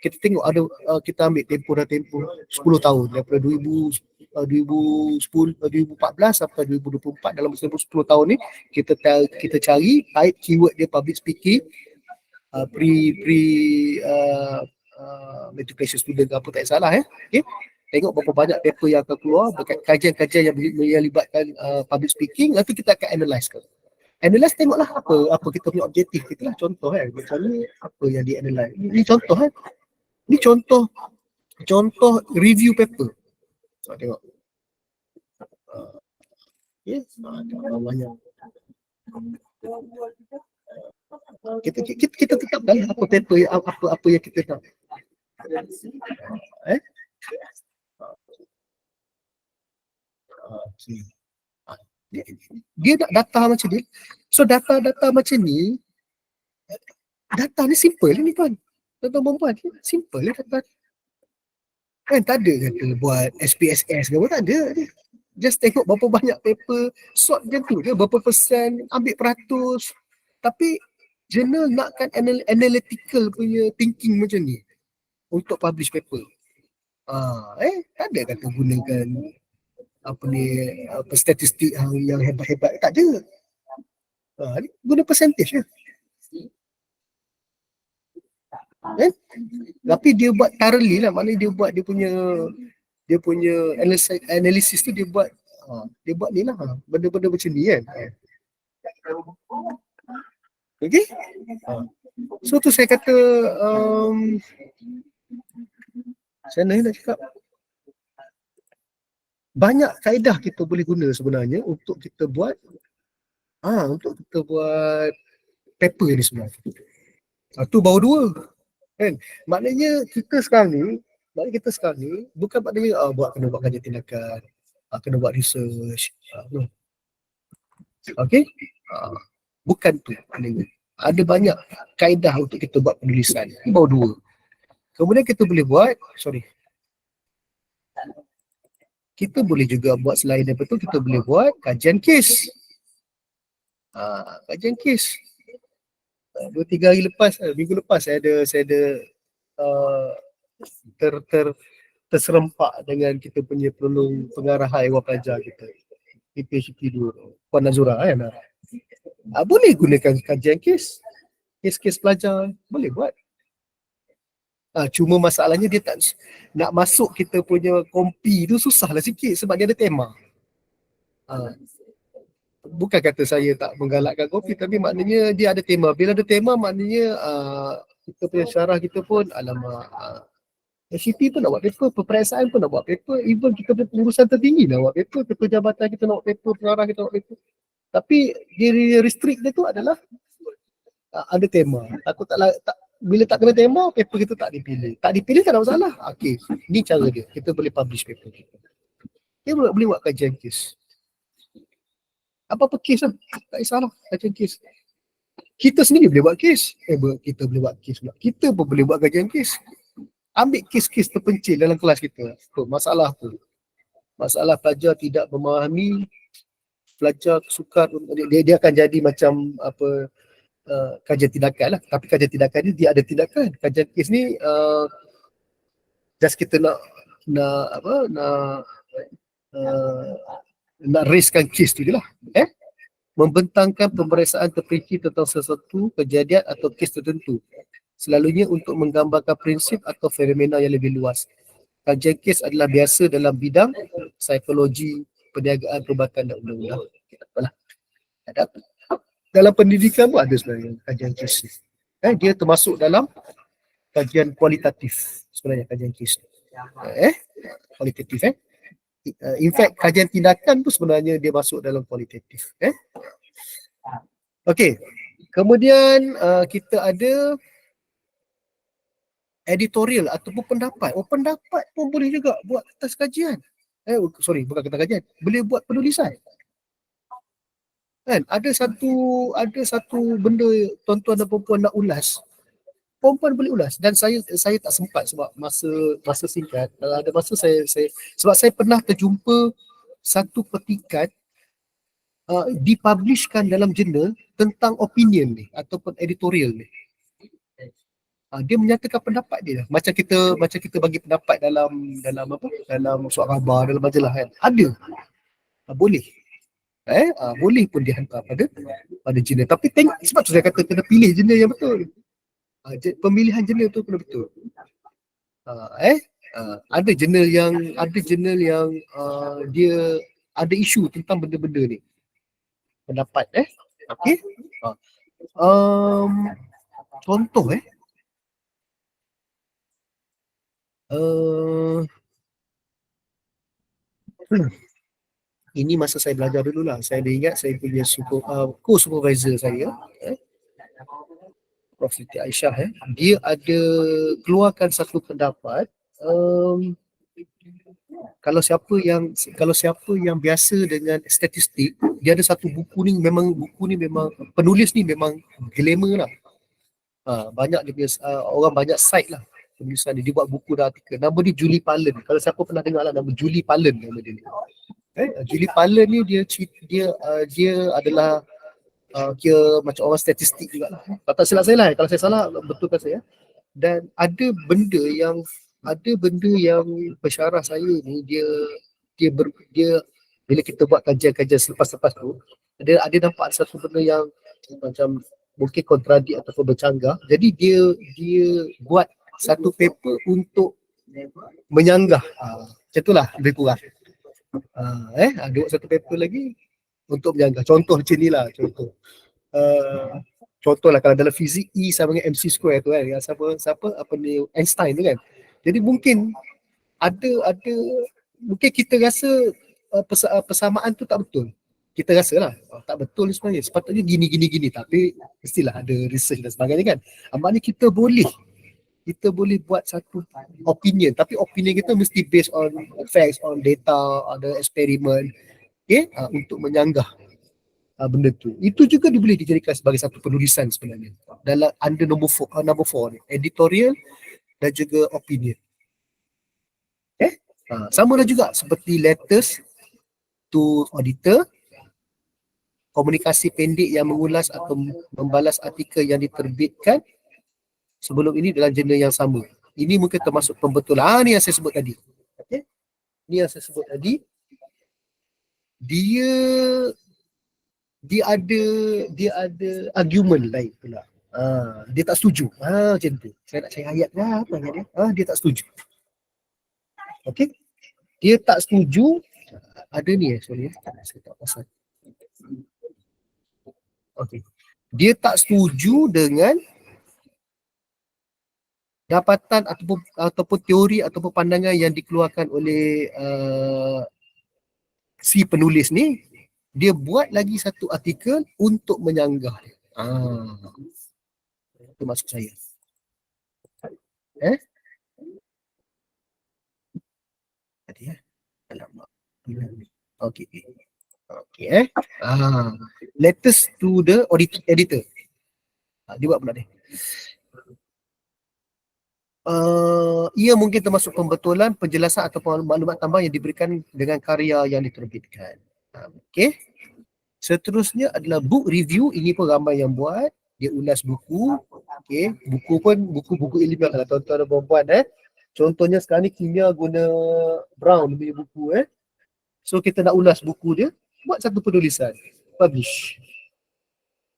Kita tengok ada kita ambil tempoh 10 tahun daripada 2014 sampai 2024. Dalam 10 tahun ni kita cari keyword dia public speaking, matriculation student apa tak salah tengok berapa banyak paper yang akan keluar berkait kajian-kajian yang melibatkan public speaking. Nanti kita akan analyse tengoklah apa kita punya objektif kita lah. Contoh macam ni apa yang di analyse ni contoh Ni contoh review paper. Tengok. Yes, tengok banyak. Kita tetapkan apa paper yang apa yang kita nak. Okay. Dia nak data macam ni. So data macam ni, data ni simple ni tuan. Tuan-tuan perempuan, simple lah data. Kan tak ada kata buat SPSS ke apa, tak ada. Just tengok berapa banyak paper, sort macam tu je, berapa persen, ambil peratus. Tapi journal nakkan analytical punya thinking macam ni untuk publish paper. Tak ada kata gunakan statistik yang hebat-hebat, tak ada. Guna percentage je. Tapi dia buat thoroughly lah, maknanya dia punya analisis tu dia buat ni lah, benda-benda macam ni kan. Okay. So tu saya kata saya nak cakap banyak kaedah kita boleh guna sebenarnya untuk kita buat paper ni sebenarnya. Tu baru dua kan. Maknanya kita sekarang ni bukan maknanya kena buat kajian tindakan, kena buat research. No. Okay. Bukan tu maknanya. Ada banyak kaedah untuk kita buat penulisan. Ini baru dua. Kemudian kita boleh buat, kita boleh juga buat selain daripada tu, kita boleh buat kajian kes. Kajian kes. 2-3 hari lepas, minggu lepas saya ada terserempak dengan kita punya penolong pengarah Ewa Pelajar kita, PPHP 2, Puan Nazura kan. Boleh gunakan kajian kes pelajar, boleh buat. Cuma masalahnya dia tak nak masuk kita punya kompi tu susahlah sikit sebab dia ada tema. Bukan kata saya tak menggalakkan kopi, tapi maknanya dia ada tema. Bila ada tema maknanya kita punya syarah kita pun SCP pun nak buat paper, peperiksaan pun nak buat paper, even kita punya pengurusan tertinggi nak buat paper, ketua jabatan kita nak buat paper, pengarah kita nak buat paper. Tapi dia restrict dia tu adalah ada tema. Takut bila tak kena tema, paper kita tak dipilih. Tak dipilih tak ada masalah. Okay, ni cara dia. Kita boleh publish paper kita. Dia boleh buat kajian kes. Apa-apa kes lah. Tak kisahlah kajian kes. Kita sendiri boleh buat kes. Kita boleh buat kes pula. Kita pun boleh buat kajian kes. Ambil kes-kes terpencil dalam kelas kita. Masalah tu. Masalah pelajar tidak memahami, pelajar sukar, dia akan jadi macam kajian tindakan lah. Tapi kajian tindakan ni dia ada tindakan. Kajian kes ni just kita nak raiskan kes tu je lah. Membentangkan pemeriksaan terperinci tentang sesuatu kejadian atau kes tertentu, selalunya untuk menggambarkan prinsip atau fenomena yang lebih luas. Kajian kes adalah biasa dalam bidang psikologi, perniagaan, perubatan dan undang-undang. Dalam pendidikan pun ada sebenarnya kajian kes. Dia termasuk dalam kajian kualitatif sebenarnya kajian kes. Kualitatif. In fact, kajian tindakan tu sebenarnya dia masuk dalam kualitatif. Okey. Kemudian kita ada editorial ataupun pendapat. Pendapat pun boleh juga buat atas kajian. Bukan atas kajian. Boleh buat penulisan. Kan? Ada satu benda tuan-tuan dan perempuan nak ulas. Perempuan boleh ulas, dan saya tak sempat sebab masa singkat. Ada masa saya sebab saya pernah terjumpa satu petikan dipublishkan dalam jurnal tentang opinion ni ataupun editorial ni. Dia menyatakan pendapat dia lah. Macam kita bagi pendapat dalam surat khabar, dalam majalah kan. Ada. Boleh. Boleh pun dihantar pada jurnal. Tapi tengok, sebab tu saya kata kena pilih jurnal yang betul. Pemilihan jurnal tu kena betul. Ada jurnal yang dia ada isu tentang benda-benda ni. Pendapat okey. Contoh Ini masa saya belajar dulu lah. Saya dah ingat saya punya co-supervisor saya, Prof. Siti Aisyah, dia ada keluarkan satu pendapat, kalau siapa yang biasa dengan statistik, dia ada satu buku ni memang penulis ni memang glamour lah. Banyak dia punya orang banyak cite lah tulisan dia buat buku dan artikel. Nama dia Julie Pallen. Kalau siapa pernah dengar lah nama Julie Pallen nama dia. Julie Pallen ni dia adalah kira macam orang statistik jugalah. Kalau tak silap saya lah, kalau saya salah betulkan saya. Dan ada benda yang pensyarah saya ni dia bila kita buat kajian-kajian selepas tu, ada nampak satu benda yang macam mungkin kontradik ataupun bercanggah. Jadi dia buat satu paper untuk menyanggah. Macam itulah lebih kurang. Ada buat satu paper lagi untuk menyanggah. Contoh macam ni lah, contohlah kalau dalam fizik E sama dengan MC square tu kan, siapa apa ni Einstein tu kan. Jadi mungkin mungkin kita rasa persamaan tu tak betul. Kita rasa lah tak betul sebenarnya, sepatutnya gini, tapi mestilah ada research dan sebagainya kan. Maknanya kita boleh buat satu opinion, tapi opinion kita mesti based on facts, on data, ada eksperimen, untuk menyanggah benda tu. Itu juga boleh dijadikan sebagai satu penulisan sebenarnya. Dalam under number 4 ni, editorial dan juga opinion. Sama lah juga seperti letters to auditor, komunikasi pendek yang mengulas atau membalas artikel yang diterbitkan sebelum ini dalam jurnal yang sama. Ini mungkin termasuk pembetulan. Ni yang saya sebut tadi. Ni yang saya sebut tadi. Dia ada argument lain pula. Dia tak setuju. Macam tu. Saya nak cari ayat lah. Apa ayat dia? Dia tak setuju. Okey. Dia tak setuju. Ada ni sorry. Saya tak pasal. Okey. Dia tak setuju dengan dapatan ataupun teori ataupun pandangan yang dikeluarkan oleh si penulis ni. Dia buat lagi satu artikel untuk menyanggah. Itu maksud saya. Tadi alamak. Okey. Letters to the editor. Dia buat pula ni. Ia mungkin termasuk pembetulan, penjelasan ataupun maklumat tambah yang diberikan dengan karya yang diterbitkan. Okey. Seterusnya adalah book review. Ini pun ramai yang buat. Dia ulas buku. Okey. Buku pun buku ilmiah lah tuan-tuan dan puan-puan. Contohnya sekarang ni kimia guna Brown punya buku. So kita nak ulas buku dia, buat satu penulisan, publish.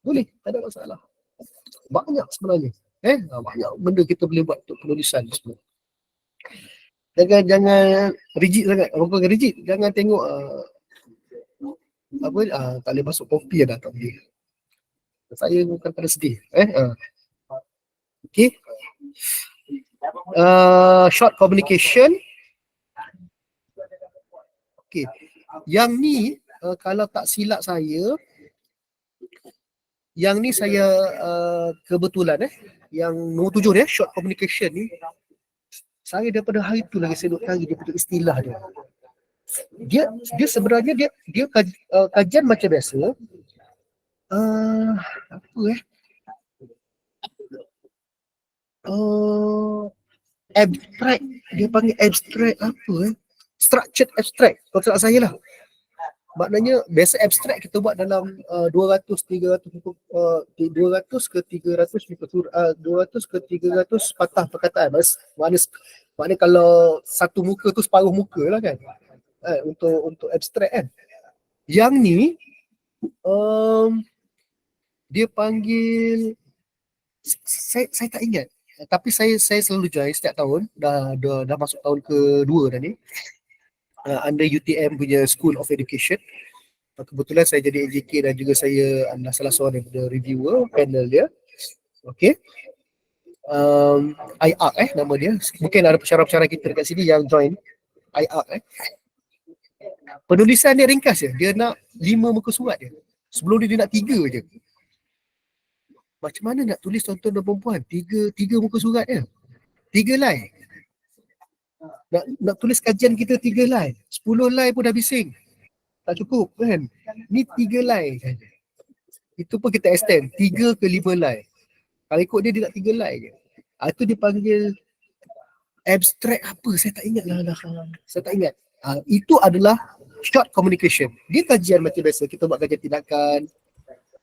Boleh, tak ada masalah. Banyak sebenarnya. Banyak benda kita boleh buat untuk penulisan sebenarnya. Jangan rigid sangat. Bukan rigid, jangan tengok tak boleh masuk kopi dah, tak boleh. Saya bukan pada sedih. Okey. Short communication. Okey. Yang ni kalau tak silap saya, yang ni saya kebetulan yang nombor 7 ni, short communication ni, saya daripada hari tu lagi saya duk cari dia punya istilah dia. Dia sebenarnya dia kajian macam biasa. Abstract, dia panggil abstract structured abstract, kalau tak saya lah. Maknanya biasa abstract kita buat dalam 200 ke 300 patah perkataan. Maknanya kalau satu muka tu separuh muka lah kan. Untuk abstract kan. Yang ni dia panggil, saya tak ingat, tapi saya selalu join setiap tahun. Dah masuk tahun kedua dah ni. Under UTM punya School of Education. Kebetulan saya jadi AJK dan juga saya adalah salah seorang daripada reviewer panel dia. Okey. IARC nama dia. Mungkin ada pensyarah-pensyarah kita dekat sini yang join IARC. Penulisan dia ringkas je. Dia nak 5 muka surat dia. Sebelum dia nak 3 je. Macam mana nak tulis tuan-tuan dan perempuan? 3 muka surat je. 3 line. Nak tulis kajian kita 3 line. 10 line pun dah bising. Tak cukup kan? Ni 3 line saja. Itu pun kita extend 3 ke 5 line. Kalau ikut dia nak 3 line je. Itu dipanggil abstract apa? Saya tak ingat lah. Saya tak ingat. Itu adalah short communication. Dia kajian macam biasa. Kita buat kajian tindakan.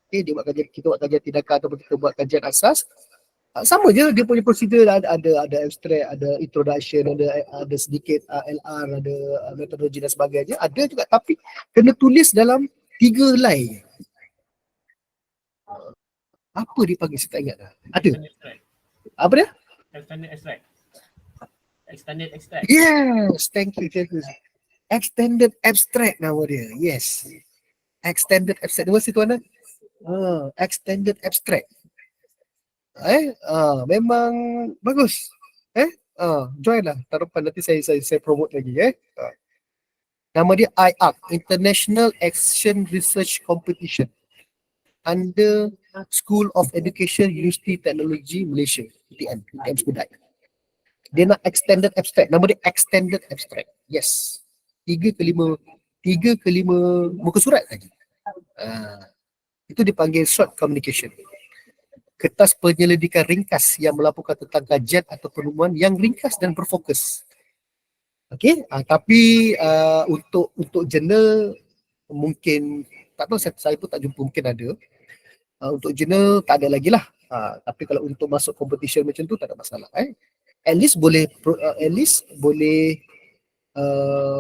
Okay, kita buat kajian tindakan ataupun kita buat kajian asas. Sama je, dia punya prosedur ada abstract, ada introduction, ada sedikit LR, ada metodologi dan sebagainya. Ada juga, tapi kena tulis dalam 3 line. Apa dipanggil? Saya tak ingat dah. Ada. Apa dia? Extended extract. Yes, thank you. Extended abstract nama dia. Yes. Extended abstract. Dengar situ Tuan? Extended abstract. Memang bagus. Join lah. Tarupan nanti saya promote lagi. Nama dia IARC, International Action Research Competition, under School of Education, University Technology Malaysia, UTM Skudai. Dia nak extended abstract. Nama dia extended abstract. Yes. 3 ke 5 muka surat lagi. Itu dipanggil short communication. Kertas penyelidikan ringkas yang melaporkan tentang kajian atau penemuan yang ringkas dan berfokus. Okey, tapi untuk jurnal mungkin tak tahu, saya pun tak jumpa, mungkin ada. Untuk jurnal tak ada lagi lah. Tapi kalau untuk masuk competition macam tu tak ada masalah. At least boleh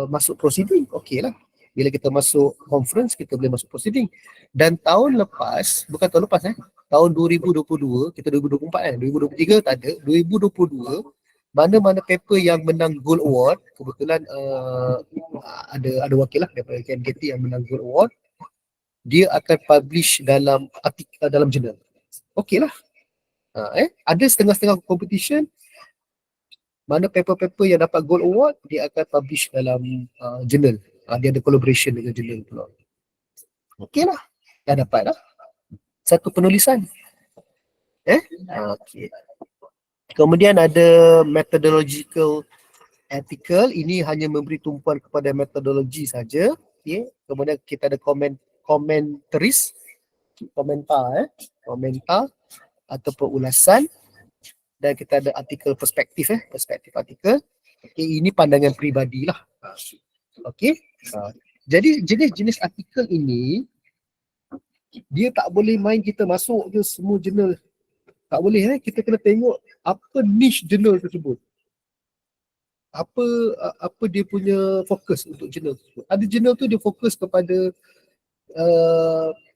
masuk proceeding. Okey lah. Bila kita masuk conference, kita boleh masuk proceeding. Dan tahun lepas, bukan tahun lepas tahun 2022, kita 2024 kan, 2023 tak ada, 2022, mana-mana paper yang menang Gold Award, kebetulan ada wakil lah daripada KMKT yang menang Gold Award, dia akan publish dalam artikel, dalam jurnal. Okey lah. Ada setengah-setengah competition, mana paper-paper yang dapat Gold Award, dia akan publish dalam jurnal. Dia ada collaboration dengan jurnal pula. Okey lah. Dah dapat lah. Satu penulisan. Okay. Kemudian ada methodological article. Ini hanya memberi tumpuan kepada metodologi saja. Okay. Kemudian kita ada commentaries, komentar ataupun ulasan. Dan kita ada artikel perspektif, perspektif artikel. Okay. Ini pandangan peribadi lah. Okey. Jadi jenis-jenis artikel ini dia tak boleh main kita masuk je semua jurnal. Tak boleh. Kita kena tengok apa niche jurnal tersebut. Apa dia punya fokus untuk jurnal tersebut. Ada jurnal tu dia fokus kepada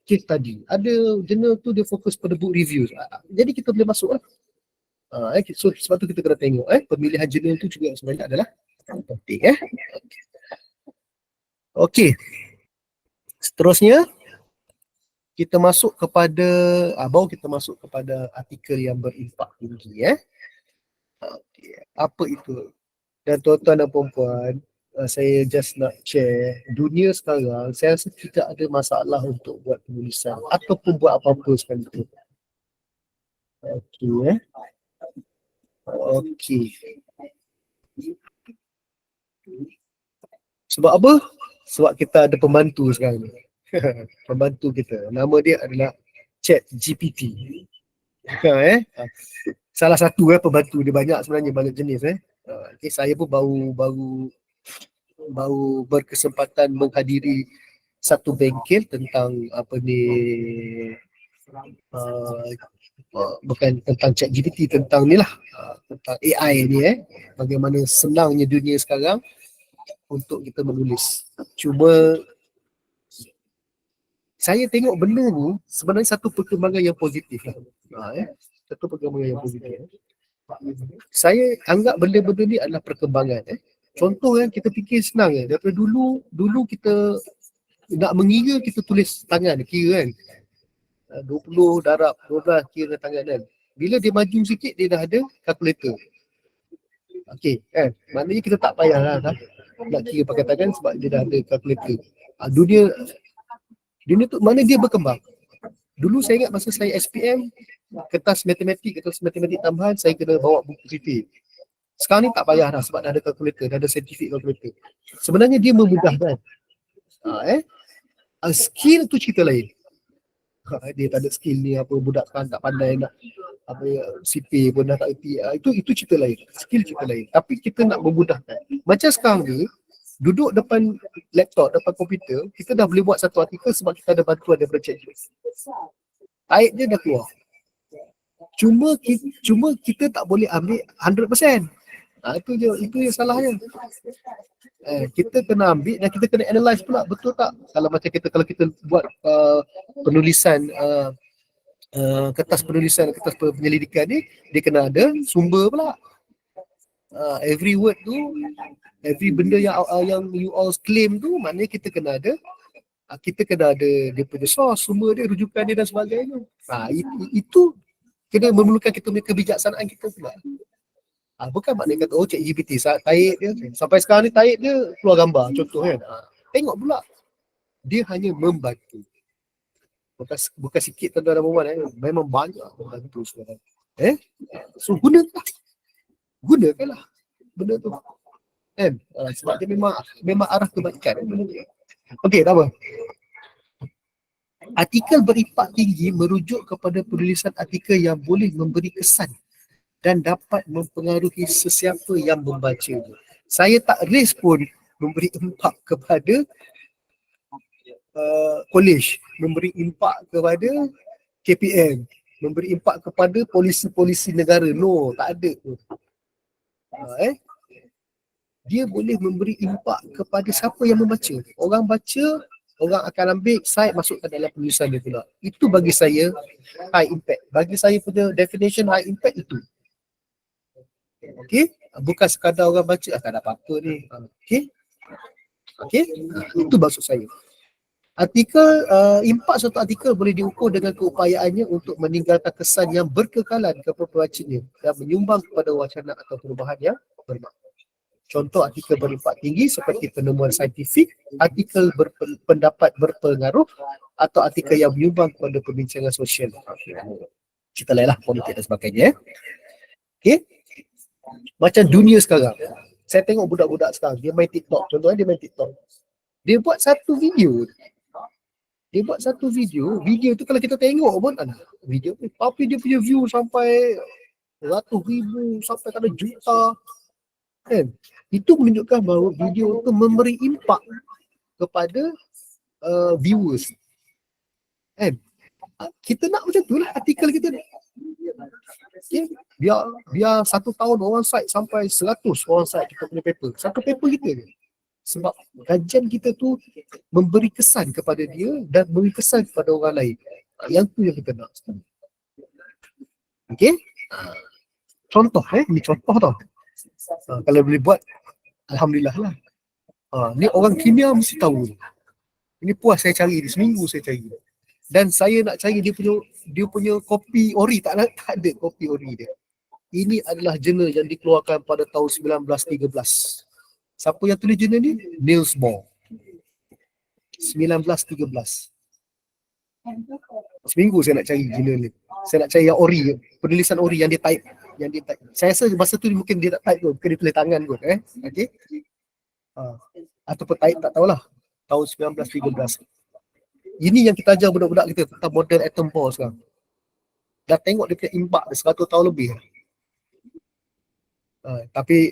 case study. Ada jurnal tu dia fokus pada book reviews. Jadi kita boleh masuk lah. So sebab tu kita kena tengok pemilihan jurnal tu juga sebenarnya adalah penting. Okey. Seterusnya kita masuk kepada baru kita masuk kepada artikel yang berimpak tinggi. Okay. Apa itu? Dan tuan-tuan dan puan-puan, saya just nak share, dunia sekarang saya rasa tidak ada masalah untuk buat penulisan ataupun buat apa-apa sekalipun. Okey. Okey. Sebab apa? Sebab kita ada pembantu sekarang ni. Pembantu kita. Nama dia adalah ChatGPT. Salah satu pembantu dia, banyak sebenarnya, banyak jenis. Okay, saya pun baru berkesempatan menghadiri satu bengkel tentang bukan tentang ChatGPT, tentang ni lah, tentang AI ni. Bagaimana senangnya dunia sekarang untuk kita menulis. Cuma saya tengok benda ni sebenarnya satu perkembangan yang positif lah. Satu perkembangan yang positif. Saya anggap benda-benda ni adalah perkembangan. Contoh kita fikir senang daripada dulu kita nak mengira, kita tulis tangan, kira kan. 20 darab 12 kira tangan kan. Bila dia maju sikit, dia dah ada kalkulator. Okey, kan? Maknanya kita tak payah lah nak kira pakai tangan sebab dia dah ada kalkulator. Dunia tu mana dia berkembang. Dulu saya ingat masa saya SPM, kertas matematik tambahan, saya kena bawa buku sifir. Sekarang ni tak payah dah sebab dah ada kalkulator, dah ada scientific calculator. Sebenarnya dia memudahkan. Skill tu cerita lain. Dia tak ada skill ni, apa budak sekarang tak pandai nak apa sipir pun dah tak erti. Itu cerita lain. Skill cerita lain. Tapi kita nak memudahkan. Macam sekarang ni, duduk depan laptop, depan komputer, kita dah boleh buat satu artikel sebab kita ada bantuan daripada ChatGPT. Taib dia dah keluar. Cuma kita tak boleh ambil 100%. Itu yang salahnya. Kita kena ambil dan kita kena analyse pula, betul tak? Kalau kita buat penulisan kertas penyelidikan ni, dia kena ada sumber pula. Every word tu, every benda yang you all claim tu, maknanya kita kena ada dia punya source, sumber dia, rujukan dia dan sebagainya. Itu kena memerlukan kita punya kebijaksanaan kita pula. Bukan maknanya kata ChatGPT taib dia. Sampai sekarang ni taib dia keluar gambar contoh kan. Tengok pula. Dia hanya membantu. Bukan sikit tuan-tuan dan puan-puan, memang banyak membantu sekarang. So gunakanlah benda tu. Kan? Sebab dia memang arah kebaikan. Okey, tak apa. Artikel berimpak tinggi merujuk kepada penulisan artikel yang boleh memberi kesan dan dapat mempengaruhi sesiapa yang membaca. Saya tak raise pun memberi impak kepada college, memberi impak kepada KPM, memberi impak kepada polisi-polisi negara. No, tak ada pun. Dia boleh memberi impak kepada siapa yang membaca. Orang baca, orang akan ambil side, masukkan dalam penulisan dia pula. Itu bagi saya high impact. Bagi saya punya definition high impact itu. Okey, bukan sekadar orang baca tak ada apa-apa ni. Okey, itu maksud saya. Artikel impak suatu artikel boleh diukur dengan keupayaannya untuk meninggalkan kesan yang berkekalan kepada pembacanya dan menyumbang kepada wacana atau perubahan yang bermakna. Contoh artikel berimpak tinggi seperti penemuan saintifik, artikel berpendapat berpengaruh, atau artikel yang menyumbang kepada perbincangan sosial. Cerita lain lah, politik dan sebagainya. Okey. Macam dunia sekarang. Saya tengok budak-budak sekarang, dia main TikTok. Contohnya dia main TikTok. Dia buat satu video. Video tu kalau kita tengok pun, video tu, tapi dia punya view sampai ratus ribu, sampai kadang juta. Kan? Itu menunjukkan bahawa video tu memberi impak kepada viewers. Kan? Kita nak macam tu lah artikel kita ni. Okay? Biar 1 tahun orang cite sampai 100 orang cite kita punya paper. Satu paper kita ni. Sebab kajian kita tu memberi kesan kepada dia dan memberi kesan kepada orang lain. Yang tu yang kita nak. Okay? Contoh ni contoh tau. Kalau boleh buat, alhamdulillah lah. Ni orang kimia mesti tahu. Ini puas saya cari ni, seminggu saya cari. Dan saya nak cari dia punya kopi ori, tak ada kopi ori dia. Ini adalah jurnal yang dikeluarkan pada tahun 1913. Siapa yang tulis jurnal ni? Niels Bohr. 1913. Seminggu saya nak cari jurnal ni. Saya nak cari yang ori, penulisan ori yang dia type. Saya rasa masa tu mungkin dia tak type kot, mungkin dia tulis tangan kot. Okay? Ataupun type, tak tahulah. Tahun 1913. Ini yang kita ajar budak-budak kita tentang model atom bomb sekarang. Dah tengok dia punya impak dia 100 tahun lebih. Tapi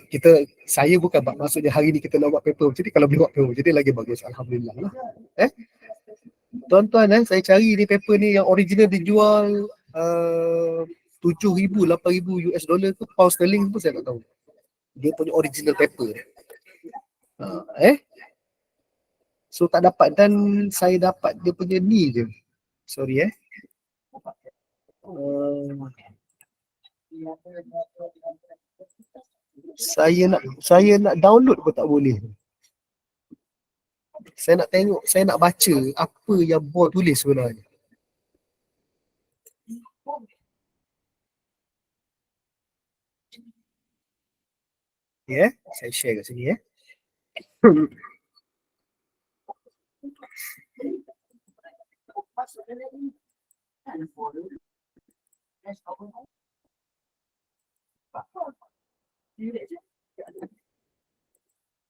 saya bukan maksudnya hari ni kita nak buat paper macam ni. Kalau boleh buat paper macam ni lagi bagus, alhamdulillah lah. Tuan-tuan, saya cari ni paper ni yang original dijual 7,000, 8,000 US dollar tu, pound sterling pun saya tak tahu. Dia punya original paper. So tak dapat, dan saya dapat dia punya ni je. Sorry Saya nak download pun tak boleh. Saya nak tengok, saya nak baca apa yang Bohr tulis sebenarnya. Ya, saya share kat sini ya.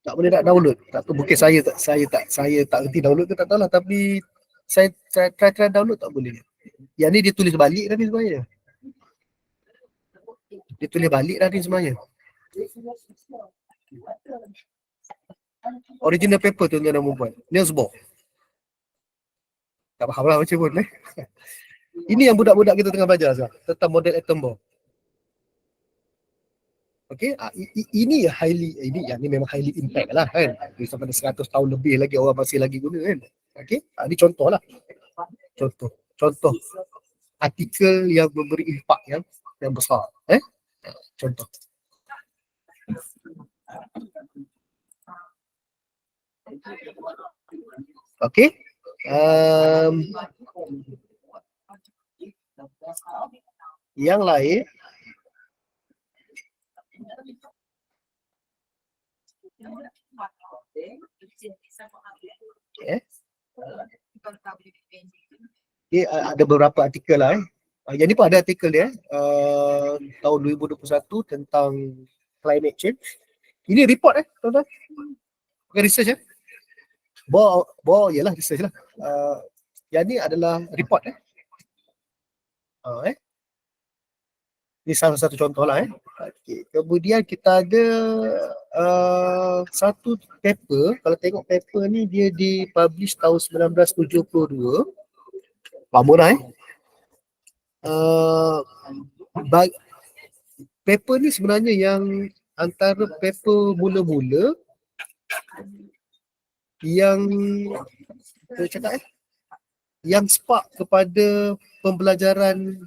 Tak boleh nak download. Tak tahu mungkin saya tak reti download ke tak tahu lah, tapi saya try download tak boleh. Yang ni dia tulis balik dah ni sebenarnya. Dia tulis balik dah ni sebenarnya. Original paper tu tuan-tuan dan puan. Niels Bohr. Tak faham lah macam pun eh. Ini yang budak-budak kita tengah belajar sekarang tentang model atom bomb. Okey, ini yang ni memang highly impact lah kan. Sampai 100 tahun lebih lagi orang masih lagi guna kan. Okey, ini contoh lah. Contoh artikel yang memberi impak yang besar. Contoh. Okey. Yang lain ada beberapa artikel lah yang ni pun ada artikel dia tahun 2021 tentang climate change. Ini report tuan-tuan. Bukan research Bohr ialah research lah. Yang ni adalah report Ini salah satu contoh lah Okay. Kemudian kita ada satu paper. Kalau tengok paper ni dia dipublish tahun 1972. Lama dah paper ni sebenarnya yang antara paper mula-mula yang saya cakap yang spark kepada pembelajaran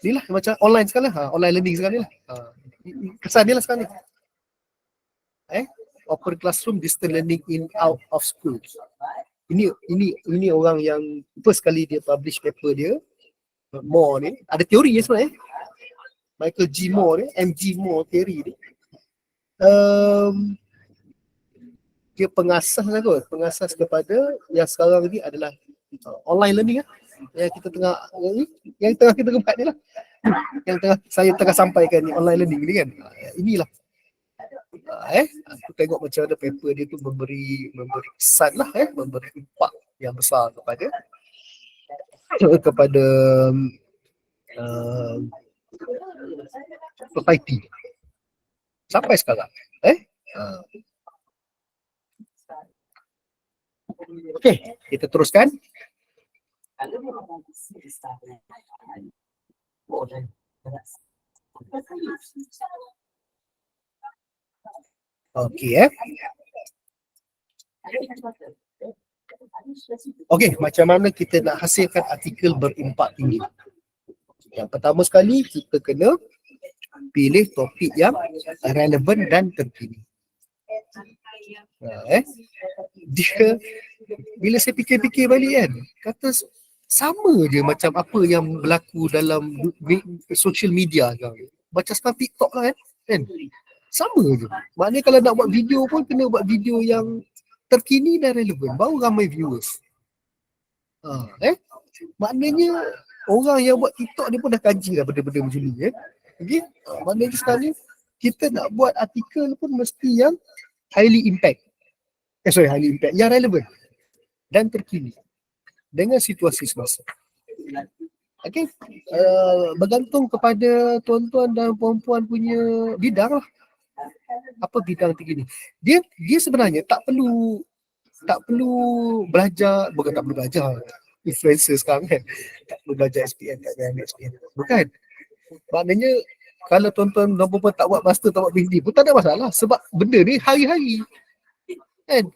ni lah macam online sekali online learning sekali lah. Kesan dia lah sekarang ni. Open classroom, distance learning in out of school. Ini orang yang first kali dia publish paper dia. Moore ni ada teori sebenarnya. Michael G. Moore ni, MG Moore teori ni. Dia pengasas kepada yang sekarang ni adalah online learning yang kita tengah kita buat ni lah. Saya tengah sampaikan ni online learning ni kan. Inilah aku tengok macam mana paper dia tu memberi kesan lah memberi impak yang besar kepada society sampai sekarang. Okey, kita teruskan. Okey Okey, macam mana kita nak hasilkan artikel berimpak tinggi? Yang pertama sekali kita kena pilih topik yang relevan dan terkini. Dia bila saya fikir-fikir balik kata sama je macam apa yang berlaku dalam social media sekarang. Macam sekarang TikTok lah kan. Sama je. Maknanya kalau nak buat video pun kena buat video yang terkini dan relevan, baru ramai viewers. Maknanya orang yang buat TikTok ni pun dah kaji lah benda-benda macam ni okay? Maknanya sekarang ni kita nak buat artikel pun mesti yang highly impact, yang relevan dan terkini dengan situasi semasa. Okay? Bergantung kepada tuan-tuan dan puan-puan punya bidang lah. Apa bidang terkini? Dia sebenarnya tak perlu belajar, bukan tak perlu belajar influencer sekarang tak perlu belajar SPM, tak payah ambil SPM. Bukan. Maknanya kalau tuan-tuan dan puan-puan tak buat master, tak buat PhD pun tak ada masalah, sebab benda ni hari-hari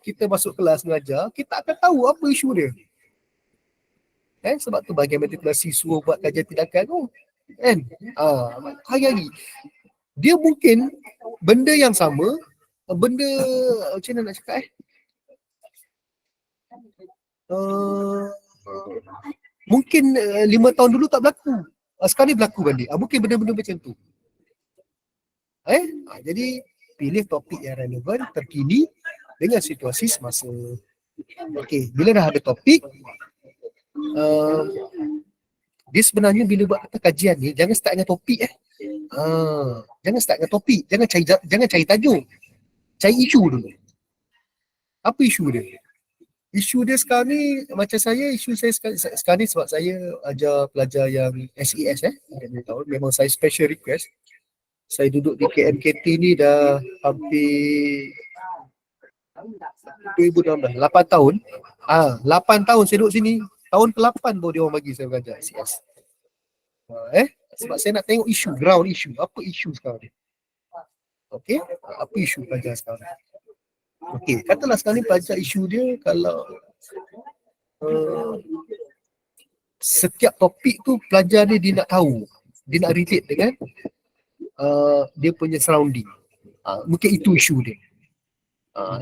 kita masuk kelas mengajar, kita akan tahu apa isu dia. Sebab tu bahagian matrikulasi suruh buat kajian tindakan tu hari-hari. Dia mungkin benda yang sama, benda macam mana nak cakap mungkin 5 tahun dulu tak berlaku, sekarang ni berlaku balik. Mungkin benda-benda macam tu. Jadi pilih topik yang relevan, terkini dengan situasi semasa. Okey, bila dah ada topik, dia sebenarnya bila buat kata kajian ni, jangan start dengan topik jangan start dengan topik, jangan cari tajuk. Cari isu dulu. Apa isu dia? Isu dia sekarang ni, macam saya, isu saya sekarang ni sebab saya ajar pelajar yang SES memang saya special request. Saya duduk di KMKT ni dah hampir 2016, 8 tahun. 8 tahun saya duduk sini. Tahun ke-8 baru dia orang bagi saya belajar SES. Sebab saya nak tengok isu, ground isu. Apa isu sekarang ni? Okey, apa isu pelajar sekarang? Okey, katalah sekarang ni pelajar isu dia kalau setiap topik tu pelajar ni dia nak tahu, dia nak relate dengan dia punya surrounding. Mungkin itu isu dia.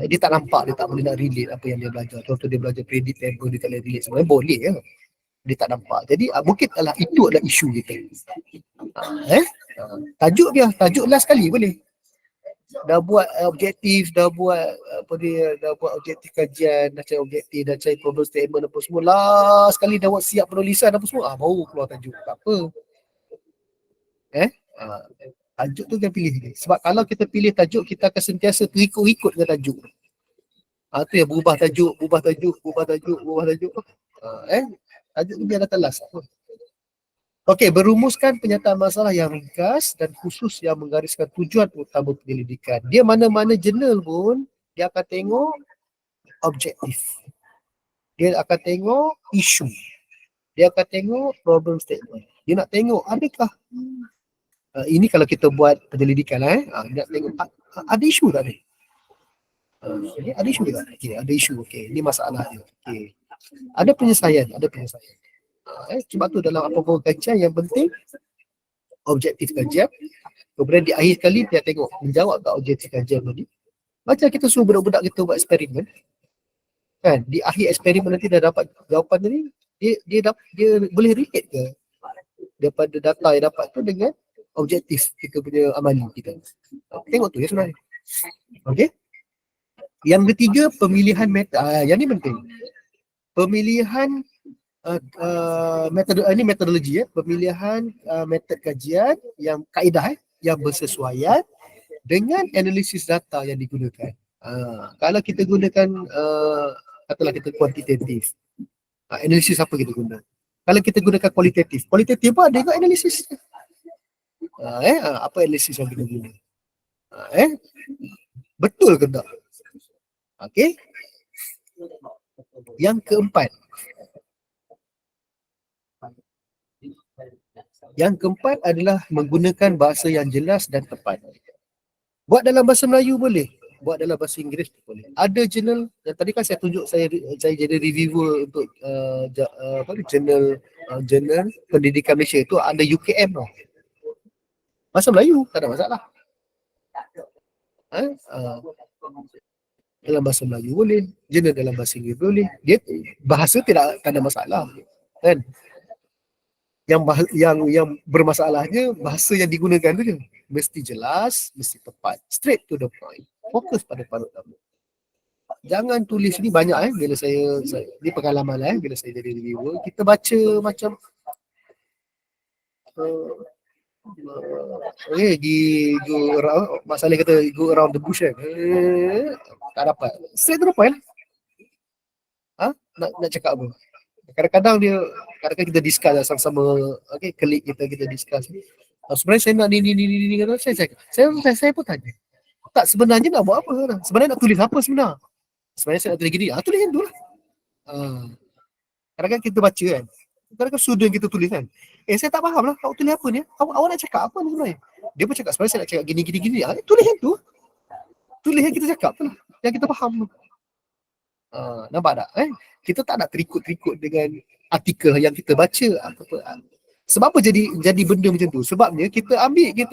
Dia tak nampak, dia tak boleh nak relate apa yang dia belajar. Contoh dia belajar credit table, dia tak boleh relate. Sebenarnya boleh ya. Dia tak nampak. Jadi mungkin itu adalah isu kita. Tajuk dia, tajuk last sekali boleh. Dah buat objektif, dah buat objektif kajian, dah cari objektif, dah cari problem statement apa semua. Last sekali dah buat siap penulisan apa semua, baru keluar tajuk. Tak apa. Tajuk tu jangan pilih dia. Sebab kalau kita pilih tajuk, kita akan sentiasa terikut-ikut dengan tajuk. Tu yang berubah tajuk. Tajuk tu biar datang last. Okey, berumuskan penyataan masalah yang ringkas dan khusus yang menggariskan tujuan utama penyelidikan. Dia mana-mana jurnal pun, dia akan tengok objektif. Dia akan tengok isu. Dia akan tengok problem statement. Dia nak tengok adakah ini kalau kita buat penyelidikan dia nak tengok ada isu tak ni? Ada isu tak? Okay, ada isu. Okey, ini masalah dia. Okey. Ada penyelesaian. Sebab tu dalam apa-apa kajian yang penting objektif kajian. Kemudian di akhir kali dia tengok menjawab tak objektif kajian tadi. Macam kita suruh budak-budak kita buat eksperimen. Kan? Di akhir eksperimen nanti dah dapat jawapan tadi, dia boleh relate ke daripada data yang dapat tu dengan objektif kita punya amali kita. Tengok tu ya sebenarnya. Okey. Yang ketiga, pemilihan metode. Yang ni penting. Pemilihan metodologi pemilihan metod kajian yang kaedah yang bersesuaian dengan analisis data yang digunakan. Kalau kita gunakan katalah kita kuantitatif, analisis apa kita guna? Kalau kita gunakan kualitatif pun ada juga analisis. Apa analisis yang kita guna? Betul ke tak? Okey. Yang keempat, adalah menggunakan bahasa yang jelas dan tepat. Buat dalam bahasa Melayu boleh, buat dalam bahasa Inggeris boleh. Ada jurnal yang tadi kan saya tunjuk, saya jadi reviewer untuk jurnal pendidikan Malaysia tu ada UKM tau. Bahasa Melayu tak ada masalah. Dalam bahasa Melayu boleh, jurnal dalam bahasa Inggeris boleh. Dia bahasa tak ada masalah. Kan? Yang bermasalahnya bahasa yang digunakan tu je. Mesti jelas, mesti tepat, straight to the point. Fokus pada panut utama. Jangan tulis ni banyak bila saya ni pengalaman bila saya jadi reviewer, kita baca macam masalah kata go around the bush tak dapat. Straight to the point. Nak cakap apa? Kadang-kadang kita discuss sama-sama, klik kita discuss. Sebenarnya saya nak ni kata saya pun tanya. Tak, sebenarnya nak buat apa? Sebenarnya nak tulis apa sebenarnya? Sebenarnya saya nak tulis gini. Tulis yang tu lah. Kadang-kadang kita baca kan. Kadang-kadang student kita tulis kan. Saya tak faham lah. Awak tulis apa ni? Awak nak cakap apa ni sebenarnya? Dia pun cakap sebenarnya saya nak cakap gini. Tulis yang tu. Tulis yang kita cakap tu lah. Yang kita faham tu. Nampak tak? Kita tak nak terikut-terikut dengan artikel yang kita baca. Sebab apa jadi benda macam tu? Sebabnya kita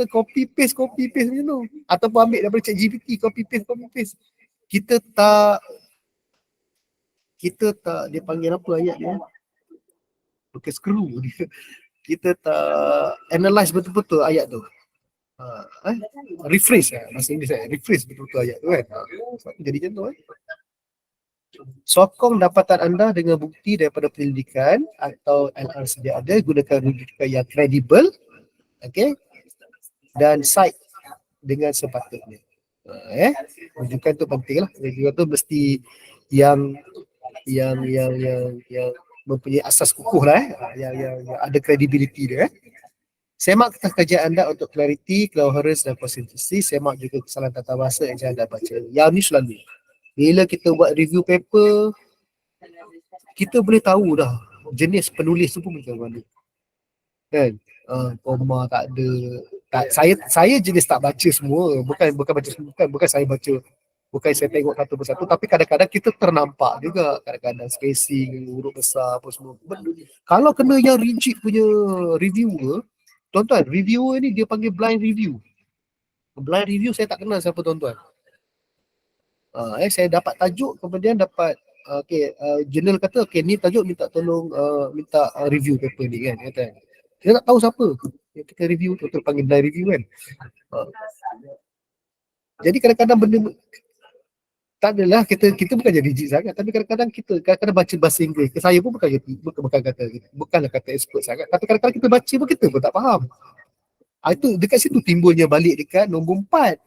copy paste macam tu. Ataupun ambil daripada ChatGPT, copy paste. Kita tak dia panggil apa ayat dia? Pakai skru. Kita tak analyse betul-betul ayat tu. rephrase bahasa Inggeris rephrase betul-betul ayat tu kan. Jadi macam tu Sokong dapatan anda dengan bukti daripada penyelidikan atau LR sedia ada, gunakan rujukan yang kredibel, okey, dan cite dengan sepatutnya. Rujukan tu penting lah. Rujukan tu mesti yang mempunyai asas kukuh lah, yang ada kredibiliti dia. Semak kertas kajian anda untuk clarity, coherence dan konsistensi. Semak juga kesalahan tata bahasa yang anda baca. Yang ni selalu. Bila kita buat review paper, kita boleh tahu dah jenis penulis tu pun macam mana. Kan? Koma tak ada. Saya jenis tak baca semua. Bukan baca semua. Bukan saya baca. Bukan saya tengok satu persatu. Tapi kadang-kadang kita ternampak juga. Kadang-kadang spacing, huruf besar apa semua. Kalau kena yang rigid punya reviewer, tuan-tuan, reviewer ni dia panggil blind review. Blind review saya tak kenal siapa tuan-tuan. Saya dapat tajuk, kemudian dapat jurnal kata ni tajuk minta tolong minta review paper ni kan. Dia tak tahu siapa yang kita review tu, terpanggil blind review kan. Jadi kadang-kadang benda tak adalah kita bukan jadi rigid sangat, tapi kadang-kadang kita baca bahasa Inggeris. Saya pun bukanlah kata expert sangat, tapi kadang-kadang kita baca pun kita pun tak faham. Itu dekat situ timbulnya balik dekat nombor 4.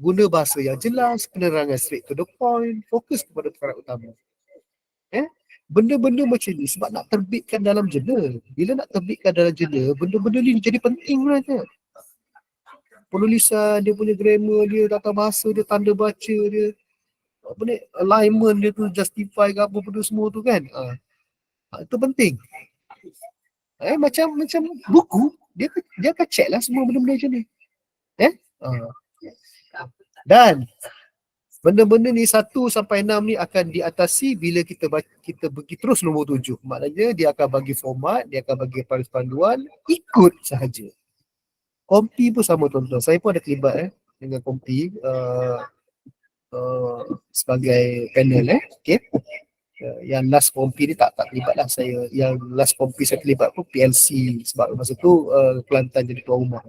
Guna bahasa yang jelas, penerangan straight to the point, fokus kepada perkara utama. Benda-benda macam ni sebab nak terbitkan dalam jurnal. Bila nak terbitkan dalam jurnal, benda-benda ni jadi penting sebenarnya. Penulisan, dia punya grammar dia, tata bahasa dia, tanda baca dia, alignment dia tu, justify ke apa benda semua tu kan. Itu penting. Macam buku, dia akan check lah semua benda-benda macam ni. Dan benda-benda ni 1 sampai 6 ni akan diatasi bila kita pergi terus nombor 7. Maknanya dia akan bagi format, dia akan bagi paris panduan, ikut sahaja. Kompi pun sama tuan-tuan. Saya pun ada terlibat dengan Kompi sebagai panel okey. Yang last Kompi ni tak terlibat lah saya. Yang last Kompi saya terlibat pun PLC sebab masa tu Kelantan jadi tuan rumah.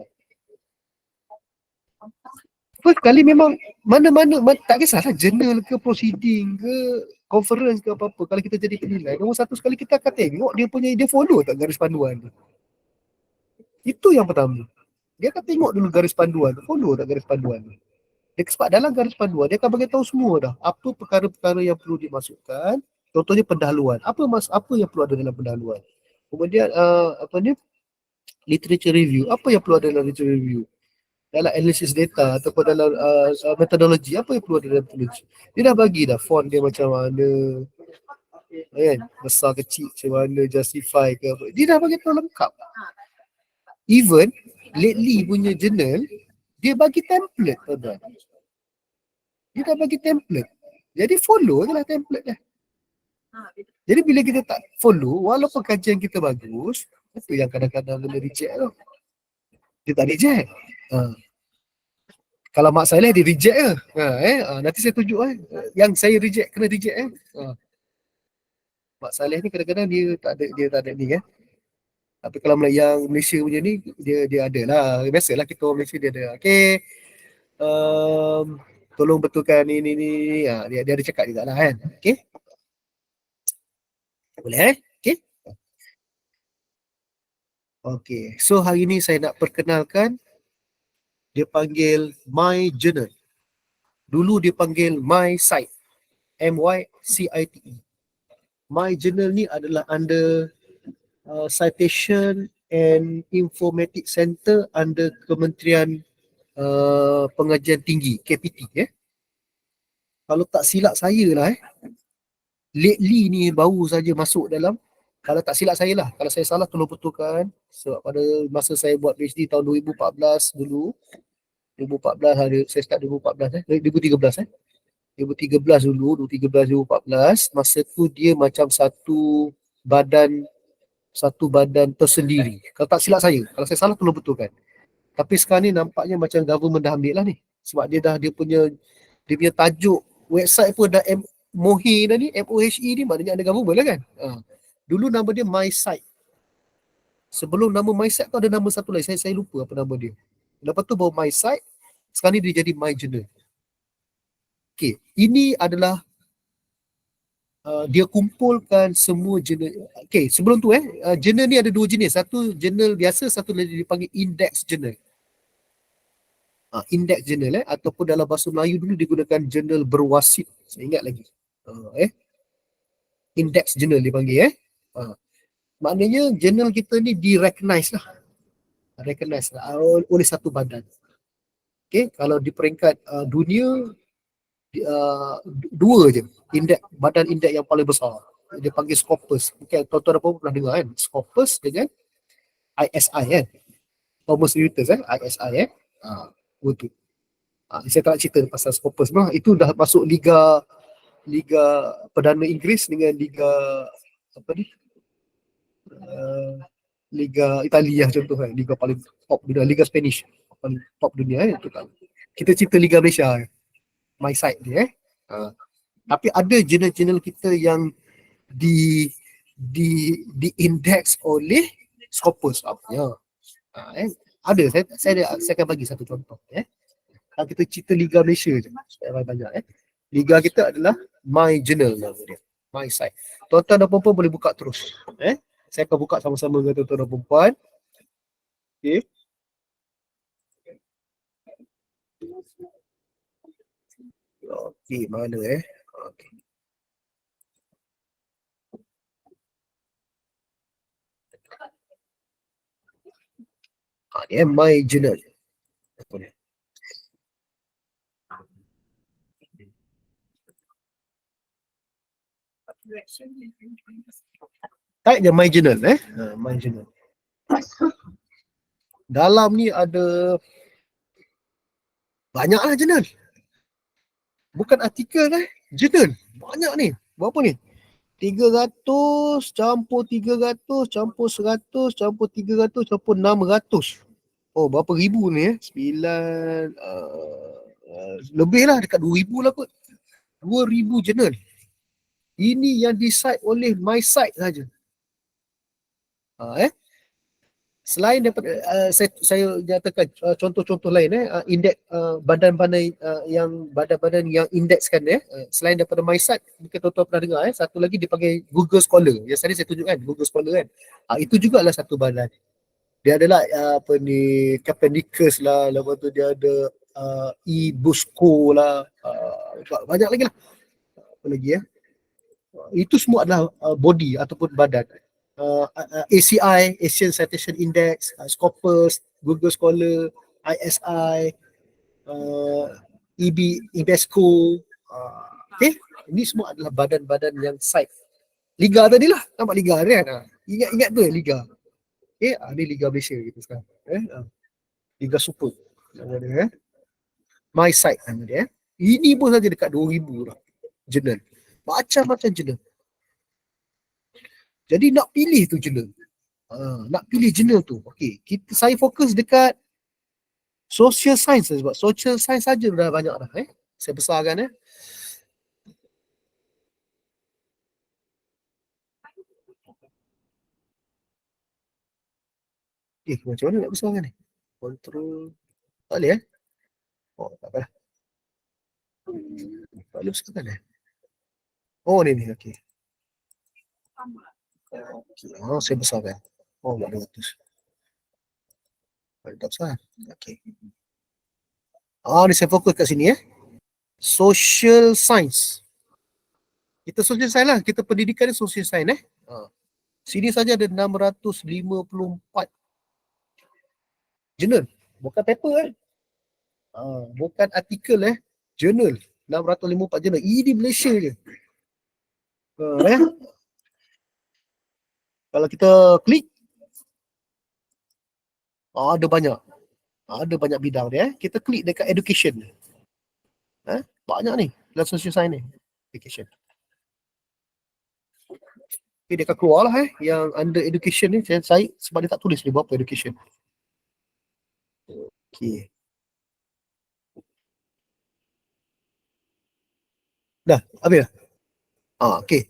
First kali memang mana-mana tak kisahlah jurnal ke proceeding ke conference ke apa-apa, kalau kita jadi penilai, nombor 1 sekali kita akan tengok dia follow tak garis panduan tu. Itu yang pertama. Dia akan tengok dulu garis panduan tu, follow tak garis panduan tu. Sebab dalam garis panduan dia akan bagi tahu semua dah apa perkara-perkara yang perlu dimasukkan. Contohnya pendahuluan. Apa yang perlu ada dalam pendahuluan. Kemudian literature review. Apa yang perlu ada dalam literature review? Dalam analisis data ataupun dalam metodologi, apa yang perlu ada dalam metodologi. Dia dah bagi dah font dia macam mana, kan? Besar kecil macam mana, justify ke apa. Dia dah bagi tahu lengkap. Even lately punya journal, dia bagi template tuan-tuan. Dia dah bagi template. Jadi follow je lah template dah. Jadi bila kita tak follow, walaupun kajian kita bagus, itu yang kadang-kadang kena reject tu. Dia tak reject. Kalau Mak Saleh dia reject ke? Nanti saya tunjuk yang saya reject kena reject Mak Saleh ni kadang-kadang dia tak ada ni Tapi kalau yang Malaysia punya ni dia ada lah. Biasalah kita orang Malaysia dia ada. Okey. Tolong betulkan ni. Dia ada cakap juga lah kan. Okey. Boleh Okey. Okey. So hari ni saya nak perkenalkan, dia panggil My Journal. Dulu dia panggil My Site. MYCITE. My Journal ni adalah under Citation and Informatics Center under Kementerian Pengajian Tinggi, KPT. Kalau tak silap saya lah lately ni baru saja masuk dalam, kalau tak silap saya lah, kalau saya salah tolong betulkan. Sebab pada masa saya buat PhD tahun 2014 dulu, 2014 ada, saya start 2014 2013 2013 dulu, 2013-2014, masa tu dia macam satu badan tersendiri. Kalau tak silap saya, kalau saya salah tolong betulkan. Tapi sekarang ni nampaknya macam government dah ambil lah ni. Sebab dia punya tajuk website pun dah MOHE dah ni, MOHE ni maknanya ada government lah kan. Dulu nama dia My Site. Sebelum nama My Site tu ada nama satu lagi, saya lupa apa nama dia. Lepas tu baru my site. Sekarang ni dia jadi my journal. Okay, ini adalah dia kumpulkan semua jurnal. Okay, sebelum tu jurnal ni ada dua jenis. Satu jurnal biasa, satu lagi dipanggil index journal. Index journal ataupun dalam bahasa Melayu dulu digunakan jurnal berwasit. Saya ingat lagi. Index journal dipanggil maknanya jurnal kita ni di-recognize lah. Recognize lah oleh satu badan. Okay, kalau di peringkat dunia dua je badan indeks yang paling besar, dia panggil Scopus. Okay, tuan-tuan apa pernah dengar kan, Scopus dengan ISI kan, Thomson Reuters ISI betul. Saya tak nak cerita pasal Scopus mah, itu dah masuk Liga Perdana Inggeris dengan Liga apa ni, Liga Italia contoh kan, Liga paling top dunia, Liga Spanish paling top dunia itu kan. Kita cerita Liga Malaysia my site dia tapi ada jurnal-jurnal kita yang di index oleh Scopus. Ada saya akan bagi satu contoh kalau kita cerita Liga Malaysia je supaya banyak Liga kita adalah my journal nama dia, my site. Tuan-tuan dan puan-puan boleh buka terus saya akan buka sama-sama dengan tuan-tuan dan puan-puan. Okay. Okay, mana okay. Ni my journal. Apa ni? Type je my journal my journal. Dalam ni ada banyaklah journal. Bukan artikel journal. Banyak ni. Berapa ni? 300 campur 300 campur 100 campur 300 campur 600. Oh, berapa ribu ni 9 lebih lah, dekat 2000 lah kot. 2000 journal. Ini yang di-site oleh my site saja. Selain daripada saya nyatakan contoh-contoh lain indeks badan-badan yang indekskan selain daripada my site, mungkin tuan-tuan pernah dengar satu lagi dipanggil Google Scholar. Yang tadi saya tunjukkan Google Scholar kan. Itu juga adalah satu badan. Dia adalah Copernicus lah, lepas tu dia ada eBusco lah, banyak lagi lah. Apa lagi itu semua adalah body ataupun badan. ACI, Asian Citation Index, Scopus, Google Scholar, ISI, eBesco. Okay, ini semua adalah badan-badan yang site. Liga tadi lah, nampak Liga ni kan? Ingat tu Liga. Okay, ni Liga Malaysia kita sekarang. Liga Super. Nama dia, my site nama dia. Ini pun saja dekat 2000 lah. Jurnal. Macam-macam jurnal. Jadi nak pilih tu jurnal. Nak pilih jurnal tu. Okey, saya fokus dekat social science sebab social science saja dah banyak dah Saya besarkan macam mana nak besarkan ni? Control. Tak boleh Oh, tak apalah. Tak boleh besarkan Oh, ni okey. Saya besarkan. Oh, 400. Tak besar. Okey. Ni saya fokus kat sini social science. Kita social science lah. Kita pendidikan ni social science Sini saja ada 654 jurnal. Bukan paper bukan artikel jurnal. 654 jurnal. Ini Malaysia je. Kalau kita klik ada banyak. Ada banyak bidang dia. Kita klik dekat education. Banyak ni dalam social science ni. Education. Okay, dia akan keluar lah yang under education ni. Saya sebab dia tak tulis ni berapa education. Okay. Dah, habis dah? Okay.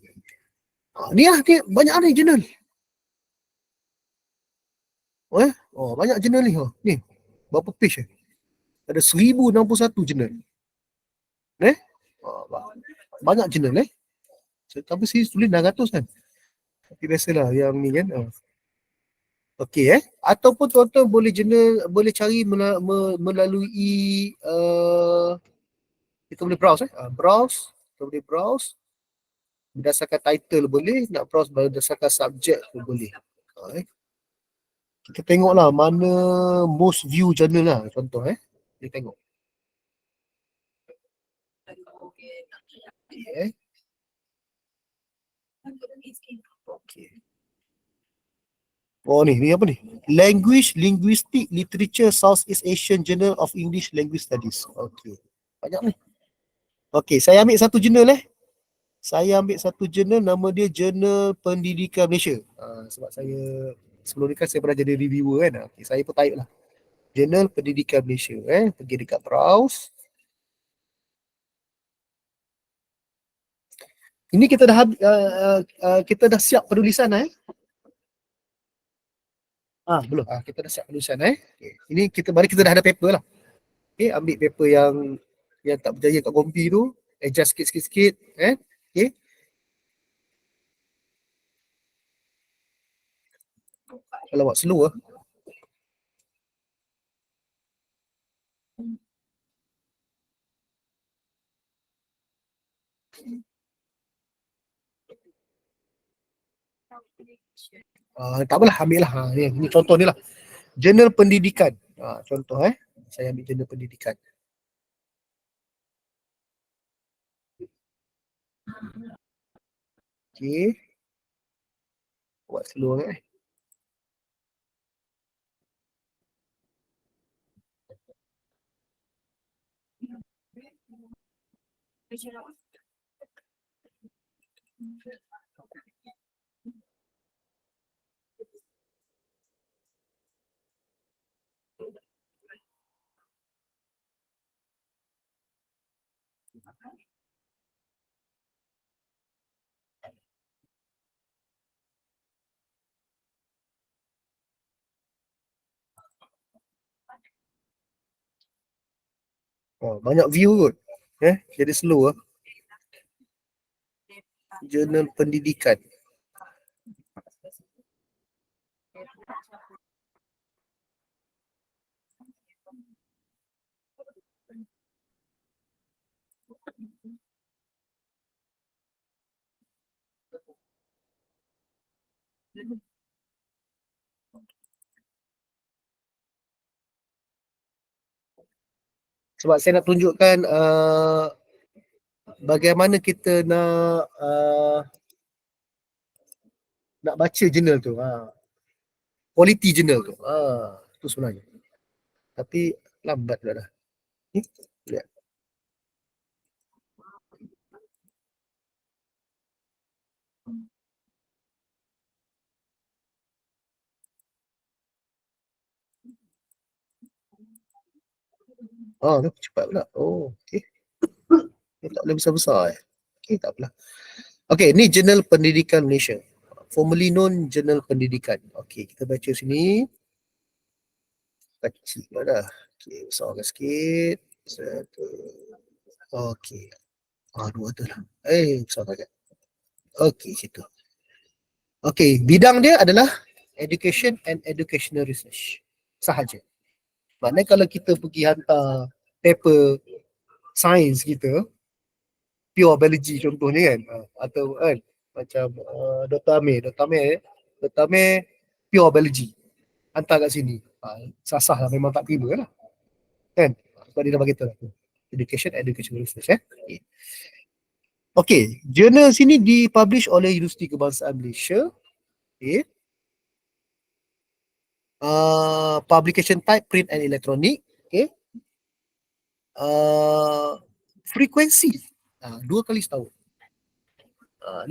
Ni lah, ni banyak ni jurnal. Banyak jurnal ni. Ni. Berapa page Ada 1061 jurnal. Banyak jurnal Tapi sini tulis 600 kan. Tapi biasalah yang ni kan. Okey Ataupun tuan-tuan boleh boleh cari melalui kita boleh browse kita boleh browse berdasarkan title boleh, nak browse berdasarkan subjek pun boleh. Kita tengoklah mana most view journal lah, contoh kita tengok. Okay. Oh ni apa ni? Linguistic Literature Southeast Asian Journal of English Language Studies. Okey. Banyak ni. Okey, saya ambil satu jurnal Saya ambil satu jurnal, nama dia Jurnal Pendidikan Malaysia. Sebab saya sebelum ni kan saya pernah jadi reviewer kan. Okay, saya pun type lah. Jurnal Pendidikan Malaysia. Pergi dekat browse. Ini kita dah siap penulisan belum. Kita dah siap penulisan Okay. Ini mari kita dah ada paper lah. Okay, ambil paper yang tak berjaya kat kompi tu, adjust sikit-sikit Okay. Kalau buat slow tak apalah, ambil lah. Ini contoh ni lah. Jurnal Pendidikan. Contoh saya ambil jurnal pendidikan. Okay. Buat slow banyak view kot. Jadi slow Jurnal Pendidikan. Sebab saya nak tunjukkan bagaimana kita nak baca jurnal tu. Quality jurnal tu. Itu sebenarnya. Tapi lambat pula dah. Lihat. Cepat pula. Okay. Tak boleh besar-besar Okay, tak apalah. Okay, ni Jurnal Pendidikan Malaysia. Formerly known Jurnal Pendidikan. Okay, kita baca sini. Kecil lah dah. Okay, besarkan sikit. Satu. Okay. Dua tu lah. Besar sangat. Okay, situ. Okay, bidang dia adalah Education and Educational Research. Sahaja. Maknanya kalau kita pergi hantar paper sains kita, pure biology contoh ni kan, atau macam Dr. Amir pure biology, hantar kat sini, sasah lah, memang tak terima lah kan, sebab dia dah bagi tahu Education and Educational Research Okay, jurnal sini dipublish oleh Universiti Kebangsaan Malaysia. Okay. Publication type print and electronic. Okay. Frekuensi 2 kali setahun.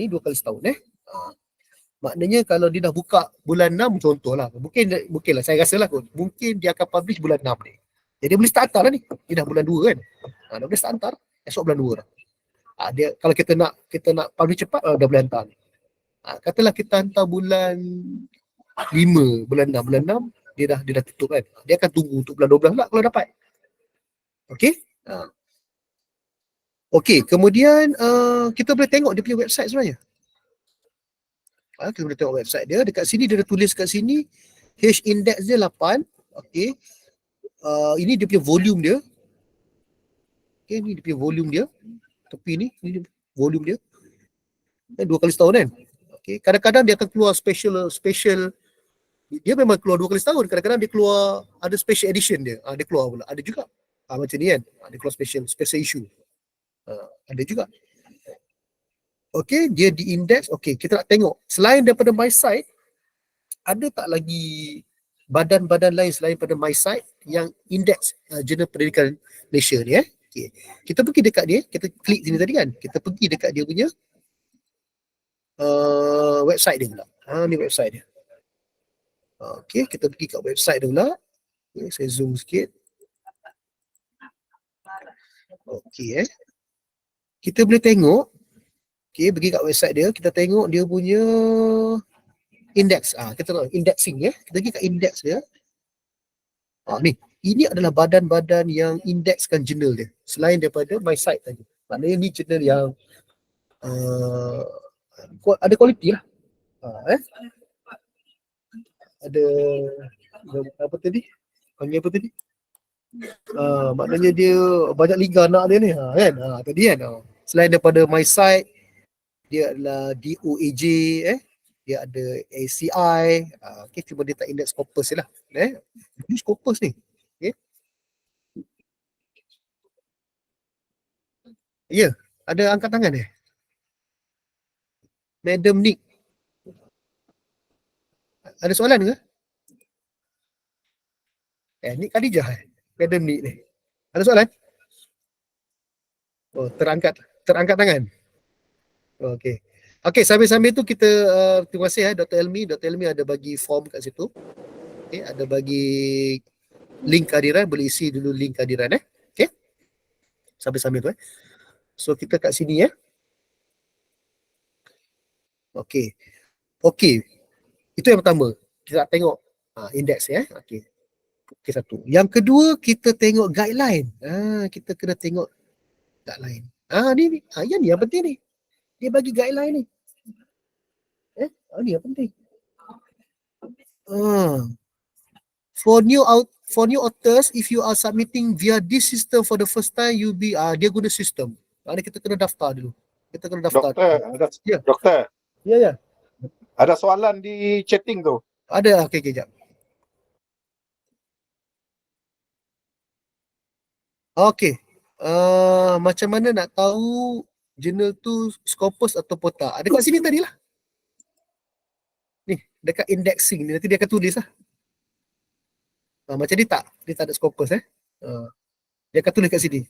Ni 2 kali setahun maknanya kalau dia dah buka bulan 6 contohlah, mungkin lah saya rasa lah kot, mungkin dia akan publish bulan 6 ni. Jadi boleh start hantar lah ni. Dia dah bulan 2 kan. Dah boleh start hantar esok bulan 2 dah. Dia kalau kita nak publish cepat dah boleh hantar ni. Katalah kita hantar bulan 5, bulan 6 dia dah tutup kan. Dia akan tunggu untuk bulan 12 lah kalau dapat. Okey. Okey, kemudian kita boleh tengok dia punya website sebenarnya. Kita boleh tengok website dia. Dekat sini dia dah tulis kat sini H index dia 8. Okey. Ini dia punya volume dia. Okey, ni dia punya volume dia. Tepi ni dia volume dia. 2 kali setahun kan. Okey, kadang-kadang dia akan keluar special. Dia memang keluar 2 kali setahun. Kadang-kadang dia keluar ada special edition dia. Dia keluar pula. Ada juga. Macam ni kan. Dia keluar special issue. Ada juga. Okey, dia di index. Okey, kita nak tengok. Selain daripada MySite, ada tak lagi badan-badan lain selain pada MySite yang index Jurnal Pendidikan Malaysia ni Okay. Kita pergi dekat dia, kita klik sini tadi kan. Kita pergi dekat dia punya website dia pula. Ni website dia. Okey, kita pergi kat website dia pula. Okay, saya zoom sikit. Okey kita boleh tengok. Okey, pergi kat website dia, kita tengok dia punya index. Kita tengok indexing Kita pergi kat index dia. Ni, ini adalah badan-badan yang indekskan jurnal dia. Selain daripada MySite tadi. Maknanya ni jurnal yang ada kualiti lah. Ada apa tadi? Panggil apa tadi? Maknanya dia banyak liga anak dia ni kan. Tadi kan. Selain daripada MySite, dia adalah DOAJ dia ada ACI. Okay, cuma dia tak index Scopus je lah. Ini Scopus ni. Okay. Ya, ada angkat tangan Madam Nick. Ada soalan ke? Nick Khadijah Madam Nick ni. Ada soalan? Oh, terangkat tangan. Okey. Okey, sambil-sambil tu kita terima kasih Dr. Elmi. Dr. Elmi ada bagi form kat situ. Okey, ada bagi link kehadiran, boleh isi dulu link kehadiran Okey. Sambil-sambil tu So kita kat sini Okey. Okey. Itu yang pertama. Kita nak tengok indeks Okey. Okey, satu. Yang kedua kita tengok guideline. Kita kena tengok guideline. Ni. Yang ni yang penting ni. Dia bagi guideline ni. Ni yang penting. For new authors, if you are submitting via this system for the first time, dia guna sistem. Kita kena daftar dulu. Kita kena daftar. Doktor. Ya. Ada soalan di chatting tu. Ada. Okey, jap. Okey. Macam mana nak tahu jurnal tu Scopus atau POTA? Ada kat sini tadi lah. Ni, dekat indexing ni. Nanti dia akan tulis lah. Macam ni tak? Dia tak ada Scopus dia akan tulis kat sini.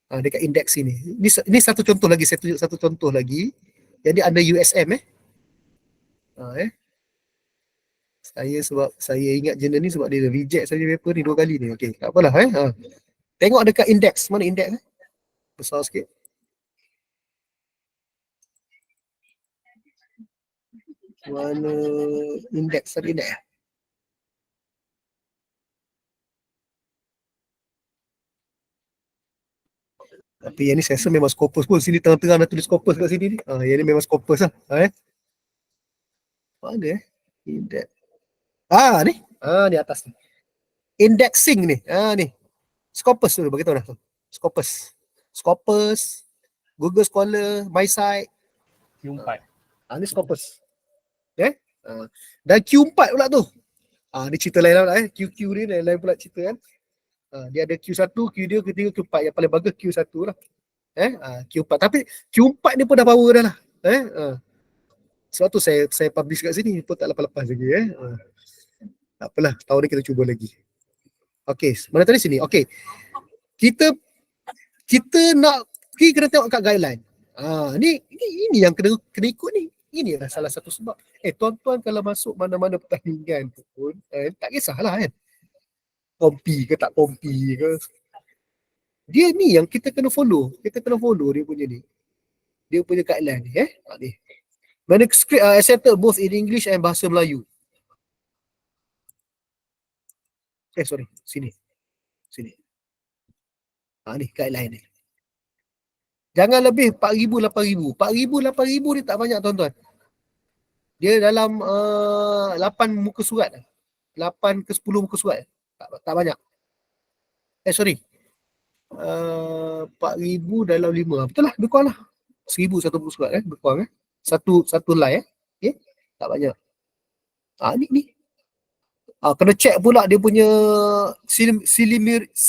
Dekat indeks sini. Ini satu contoh lagi. Saya tunjuk satu contoh lagi. Jadi ada USM Saya ingat jurnal ni sebab dia reject saja paper ni 2 kali ni. Okey, tak apalah Tengok dekat indeks. Mana indeks Besar sikit. Mana indeks? Ada indeks Tapi yang ni saya rasa memang Scopus pun. Sini tengah-tengah dah tulis Scopus kat sini ni. Yang ni memang Scopus lah. Mana indeks? Ni. Ni atas ni. Indexing ni. Ni. Scopus tu bagi tahu dah tu. Scopus. Google Scholar, MySite. Q4. Ni Scopus. Dan Q4 pula tu. Ni cerita lain lah QQ ni lain pula cerita kan. Dia ada Q1, Q2, Q3, Q4. Yang paling bagus Q1 lah. Q4. Tapi Q4 ni pun dah power dah lah. Sebab tu saya publish kat sini pun tak lepas-lepas lagi tak apalah, tahun ni kita cuba lagi. Okey, mana tadi sini. Okey. Kita nak kena tengok kat guideline. Ini yang kena ikut ni. Ini adalah salah satu sebab. Tuan-tuan kalau masuk mana-mana pertandingan pun tak kisahlah kan. Kompi ke tak kompi ke. Dia ni yang kita kena follow. Kita kena follow dia punya ni. Dia punya guideline ni ni. Manuscript accepted both in English and bahasa Melayu. Sorry, sini. Ni guideline ni. Jangan lebih 4,000, 8,000. 4,000, 8,000 ni tak banyak tuan-tuan. Dia dalam 8 muka surat. 8 ke 10 muka surat. Tak banyak. Sorry. 4,000 dalam 5. Betul lah, lebih kurang lah. 1,000 satu muka surat lebih kurang Satu line Okay. Tak banyak. Ni. Kena check pula dia punya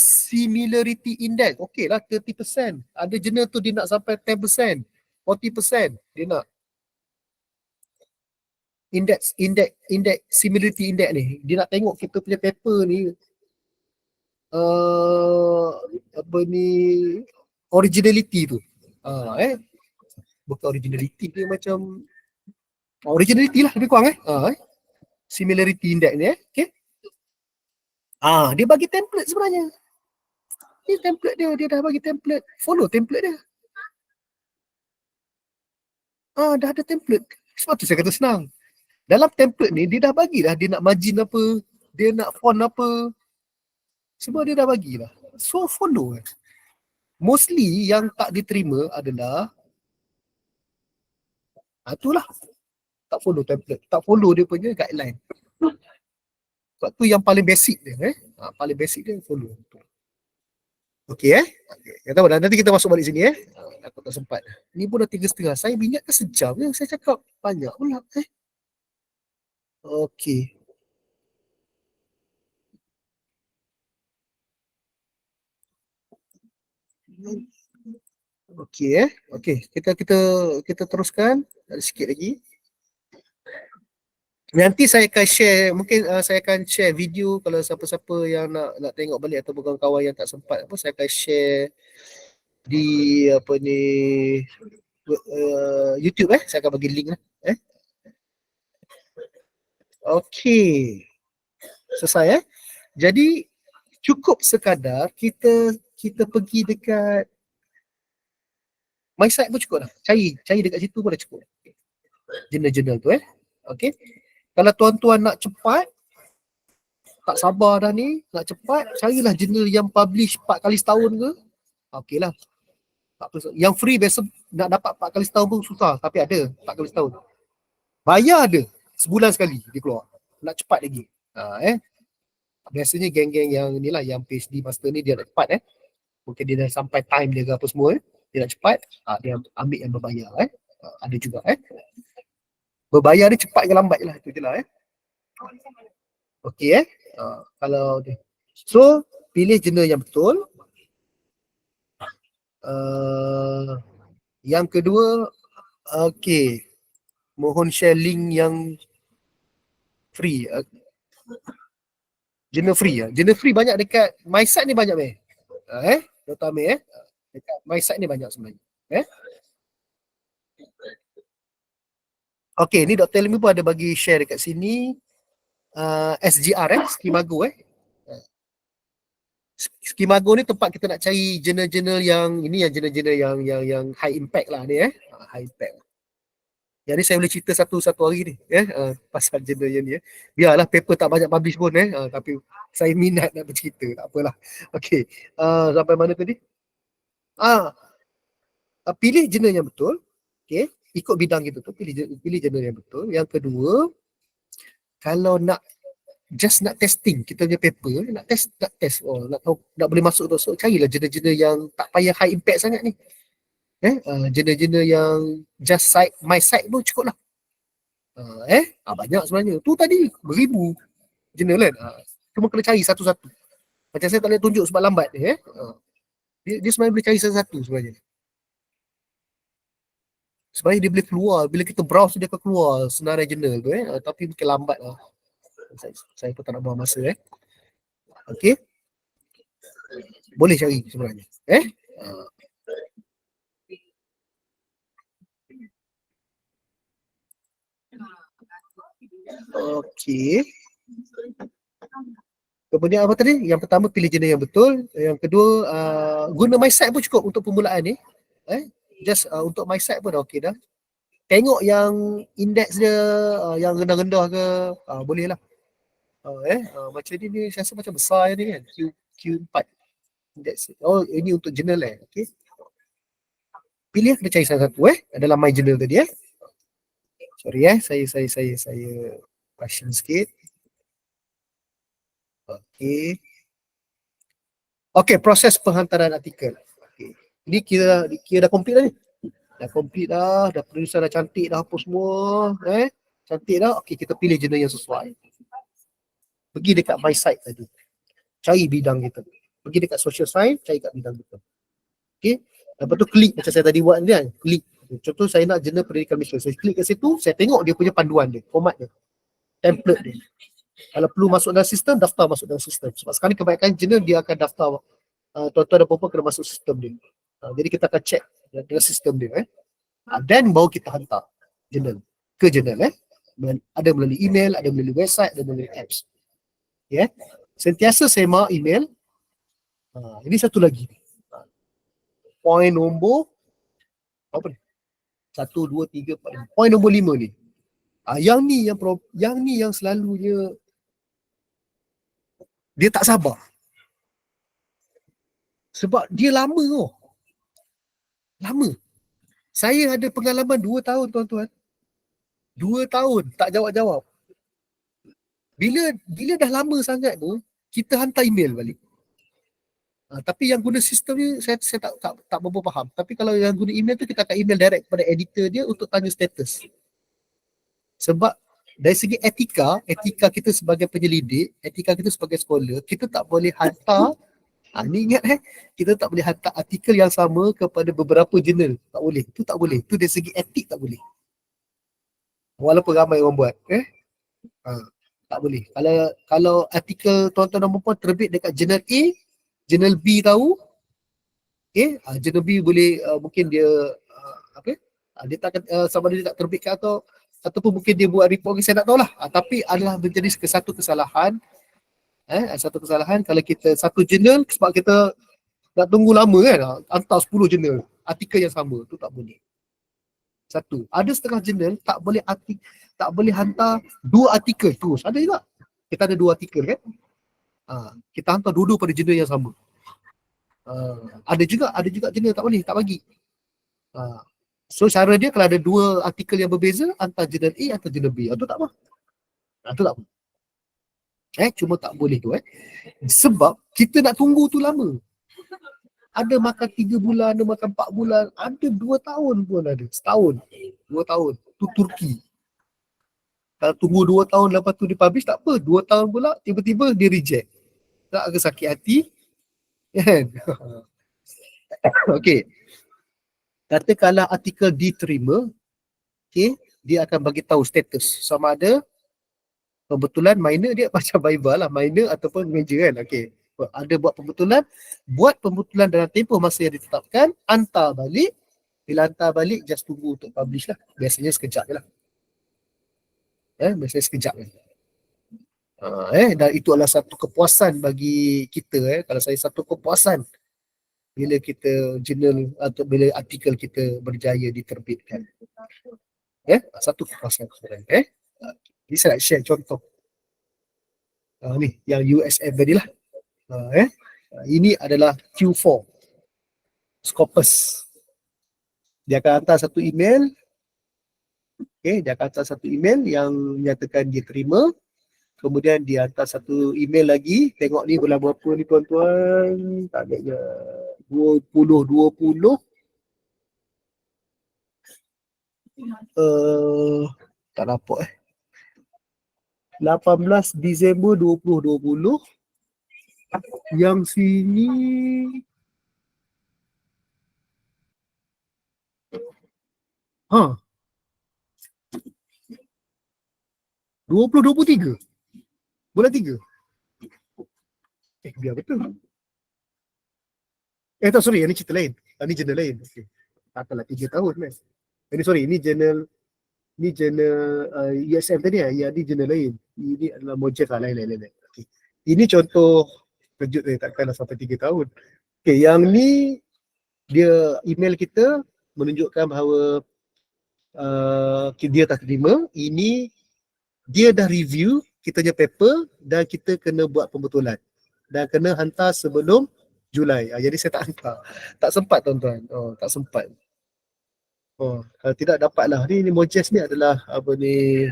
similarity index. Okey lah 30%. Ada jurnal tu dia nak sampai 10%, 40% dia nak. Index similarity index ni. Dia nak tengok kita punya paper ni originality tu. Bukan originality dia macam originality lah lebih kurang similarity index ni okey. Dia bagi template sebenarnya. Ni template dia dah bagi template. Follow template dia. Dah ada template. Sebab tu saya kata senang. Dalam template ni dia dah bagi dah dia nak margin apa, dia nak font apa. Semua dia dah bagi lah. So follow. Mostly yang tak diterima adalah itulah. Tak follow template. Tak follow dia punya guideline. Sebab tu yang paling basic dia. Paling basic dia follow. Okey okay. Tahu dah. Nanti kita masuk balik sini aku tak sempat. Ni pun dah 3.30. Saya minyak ke sejam je. Saya cakap banyak pula. Okey. Okey. Kita teruskan. Ada sikit lagi. Nanti saya akan share, mungkin saya akan share video kalau siapa-siapa yang nak tengok balik atau kawan-kawan yang tak sempat saya akan share di YouTube saya akan bagi link Okey. Selesai Jadi cukup sekadar kita pergi dekat my site pun cukup dah. Cari dekat situ pun dah cukup. Jurnal-jurnal tu Okey. Kalau tuan-tuan nak cepat, tak sabar dah ni, nak cepat, carilah jurnal yang publish 4 kali setahun ke. Okeylah. Yang free biasa nak dapat 4 kali setahun pun susah, tapi ada 4 kali setahun. Bayar ada, sebulan sekali dia keluar. Nak cepat lagi. Biasanya geng-geng yang inilah, yang PhD master ni dia nak cepat Mungkin dia dah sampai time dia ke apa semua dia nak cepat, dia ambil yang berbayar ada juga berbayar dia cepat ke lambat je lah, itu je lah Okey kalau dia. So pilih jurnal yang betul. Yang kedua, okey, mohon share link yang free. Jurnal free Jurnal free banyak dekat my site ni, banyak Dr. Amir dekat my site ni banyak sebenarnya Okey, ni Dr. Elmi pun ada bagi share dekat sini. SGR Skimago Skimago ni tempat kita nak cari jurnal-jurnal yang ini, yang jurnal-jurnal yang high impact lah ni high impact. Yang ni saya boleh cerita satu hari ni pasal jurnal yang ni Biarlah paper tak banyak publish pun tapi saya minat nak bercerita, tak apalah. Okey, sampai mana tadi? Pilih jurnal yang betul. Okey, ikut bidang kita tu, pilih jurnal yang betul. Yang kedua, kalau nak testing kita punya paper, nak test nak tahu nak boleh masuk tu, so carilah jurnal-jurnal yang tak payah high impact sangat ni. Jurnal-jurnal yang just my site pun cukup lah. Banyak sebenarnya. Tu tadi beribu jurnal cuma kena cari satu-satu. Macam saya tak boleh tunjuk sebab lambat dia sebenarnya boleh cari satu-satu sebenarnya. Sebenarnya dia boleh keluar, bila kita browse dia akan keluar senarai jurnal tu tapi mungkin lambat lah. Saya pun tak nak buang masa Okey. Boleh cari sebenarnya Okey. Kemudian apa tadi? Yang pertama, pilih jurnal yang betul. Yang kedua, guna my site pun cukup untuk permulaan ni. Just untuk my site pun dah okey dah. Tengok yang indeks dia yang rendah-rendah ke, boleh lah. Macam ni saya rasa macam besar ni kan, Q4. That's it. Oh, ini untuk jurnal okay. Pilih, kena cari salah satu dalam my journal tadi Sorry saya rushing sikit. Okay, proses penghantaran artikel. Okay. Ini kira dah complete dah ni. Dah complete dah penulisan dah cantik dah apa semua. Cantik dah. Okay, kita pilih jurnal yang sesuai. Pergi dekat my site tadi. Cari bidang kita. Pergi dekat social science, cari kat bidang kita. Okay. Lepas tu klik macam saya tadi buat ni kan. Klik. Contoh saya nak jurnal pendidikan Malaysia. Saya klik kat situ, saya tengok dia punya panduan dia, format dia, template dia. Kalau perlu masuk dalam sistem, daftar masuk dalam sistem. Sebab sekarang kebanyakan jurnal dia akan daftar. Tuan-tuan dan puan-puan kena masuk sistem dia. Jadi kita akan check dengan sistem dia. Dan baru kita hantar jurnal ke jurnal. Ada melalui email, ada melalui website, ada melalui apps. Sentiasa saya mahu email. Ini satu lagi. Poin nombor apa ni? 1, 2, 3, 4. Poin nombor 5 ni. Yang ni yang selalunya dia tak sabar. Sebab dia lama Lama. Saya ada pengalaman 2 tahun tuan-tuan. 2 tahun tak jawab-jawab. Bila dah lama sangat tu, kita hantar email balik. Tapi yang guna sistem ni saya tak berapa faham. Tapi kalau yang guna email tu, kita akan email direct kepada editor dia untuk tanya status. Sebab dari segi etika kita sebagai penyelidik, etika kita sebagai scholar, kita tak boleh hantar ni ingat kita tak boleh hantar artikel yang sama kepada beberapa jurnal. Tak boleh. Itu tak boleh. Itu dari segi etik tak boleh. Walaupun ramai orang buat. Tak boleh. Kalau artikel tuan-tuan dan puan terbit dekat jurnal A, jurnal B tahu, jurnal B boleh mungkin dia dia tak sama ada dia tak terbitkan ataupun mungkin dia buat report, saya tak tahulah. Tapi adalah menjadi satu kesalahan. Satu kesalahan kalau kita satu jurnal, sebab kita nak tunggu lama kan, hantar 10 jurnal artikel yang sama, tu tak boleh. Satu. Ada setengah jurnal tak boleh hantar 2 artikel terus. Ada juga. Kita ada 2 artikel kan. Kita hantar dua-dua pada jurnal yang sama. Ada juga jurnal tak boleh, tak bagi. So cara dia kalau ada 2 artikel yang berbeza, hantar jurnal A atau jurnal B. Itu tak apa. Itu tak apa. Cuma tak boleh tu sebab kita nak tunggu tu lama. Ada makan 3 bulan, ada makan 4 bulan, ada 2 tahun pun ada. Setahun, 2 tahun. Tu Turki. Kalau tunggu 2 tahun lepas tu dipublish tak apa. 2 tahun pula tiba-tiba dia reject. Tak agak sakit hati. Kan? Okey. Katakanlah artikel diterima, dia akan bagi tahu status sama ada pembetulan minor dia macam Bible lah, minor ataupun major kan. Okey. Ada buat pembetulan dalam tempoh masa yang ditetapkan, hantar balik. Bila hantar balik, just tunggu untuk publish lah. Biasanya sekejap je lah. Biasanya sekejap je. Dan itu adalah satu kepuasan bagi kita. Kalau saya, satu kepuasan bila kita jurnal atau bila artikel kita berjaya diterbitkan. Satu kepuasan sebenarnya. Ini saya nak share contoh. Ni yang USF tadi lah. Ini adalah Q4 Scopus. Dia akan hantar satu email. Dia akan hantar satu email yang menyatakan dia terima. Kemudian dia hantar satu email lagi. Tengok ni bulan berapa ni tuan-tuan. Tak ada je. 2020. Tak nampak 18 Disember 2020. Yang sini 2023 bulan 3. Biar betul. Tak, sorry, ini cerita lain. Ini jurnal lain. Okay. Takkanlah 3 tahun kan. Ini jurnal USM tadi ya, ini jurnal lain. Ini adalah Mojave lain. Okay. Ini contoh kejut takkanlah sampai 3 tahun. Okay, yang ni dia email kita menunjukkan bahawa dia tak terima. Ini dia dah review kita punya paper dan kita kena buat pembetulan dan kena hantar sebelum Julai. Jadi saya tak hantar. Tak sempat tuan-tuan. Tak sempat. Kalau tidak dapatlah. Ni Mojess ni adalah apa ni,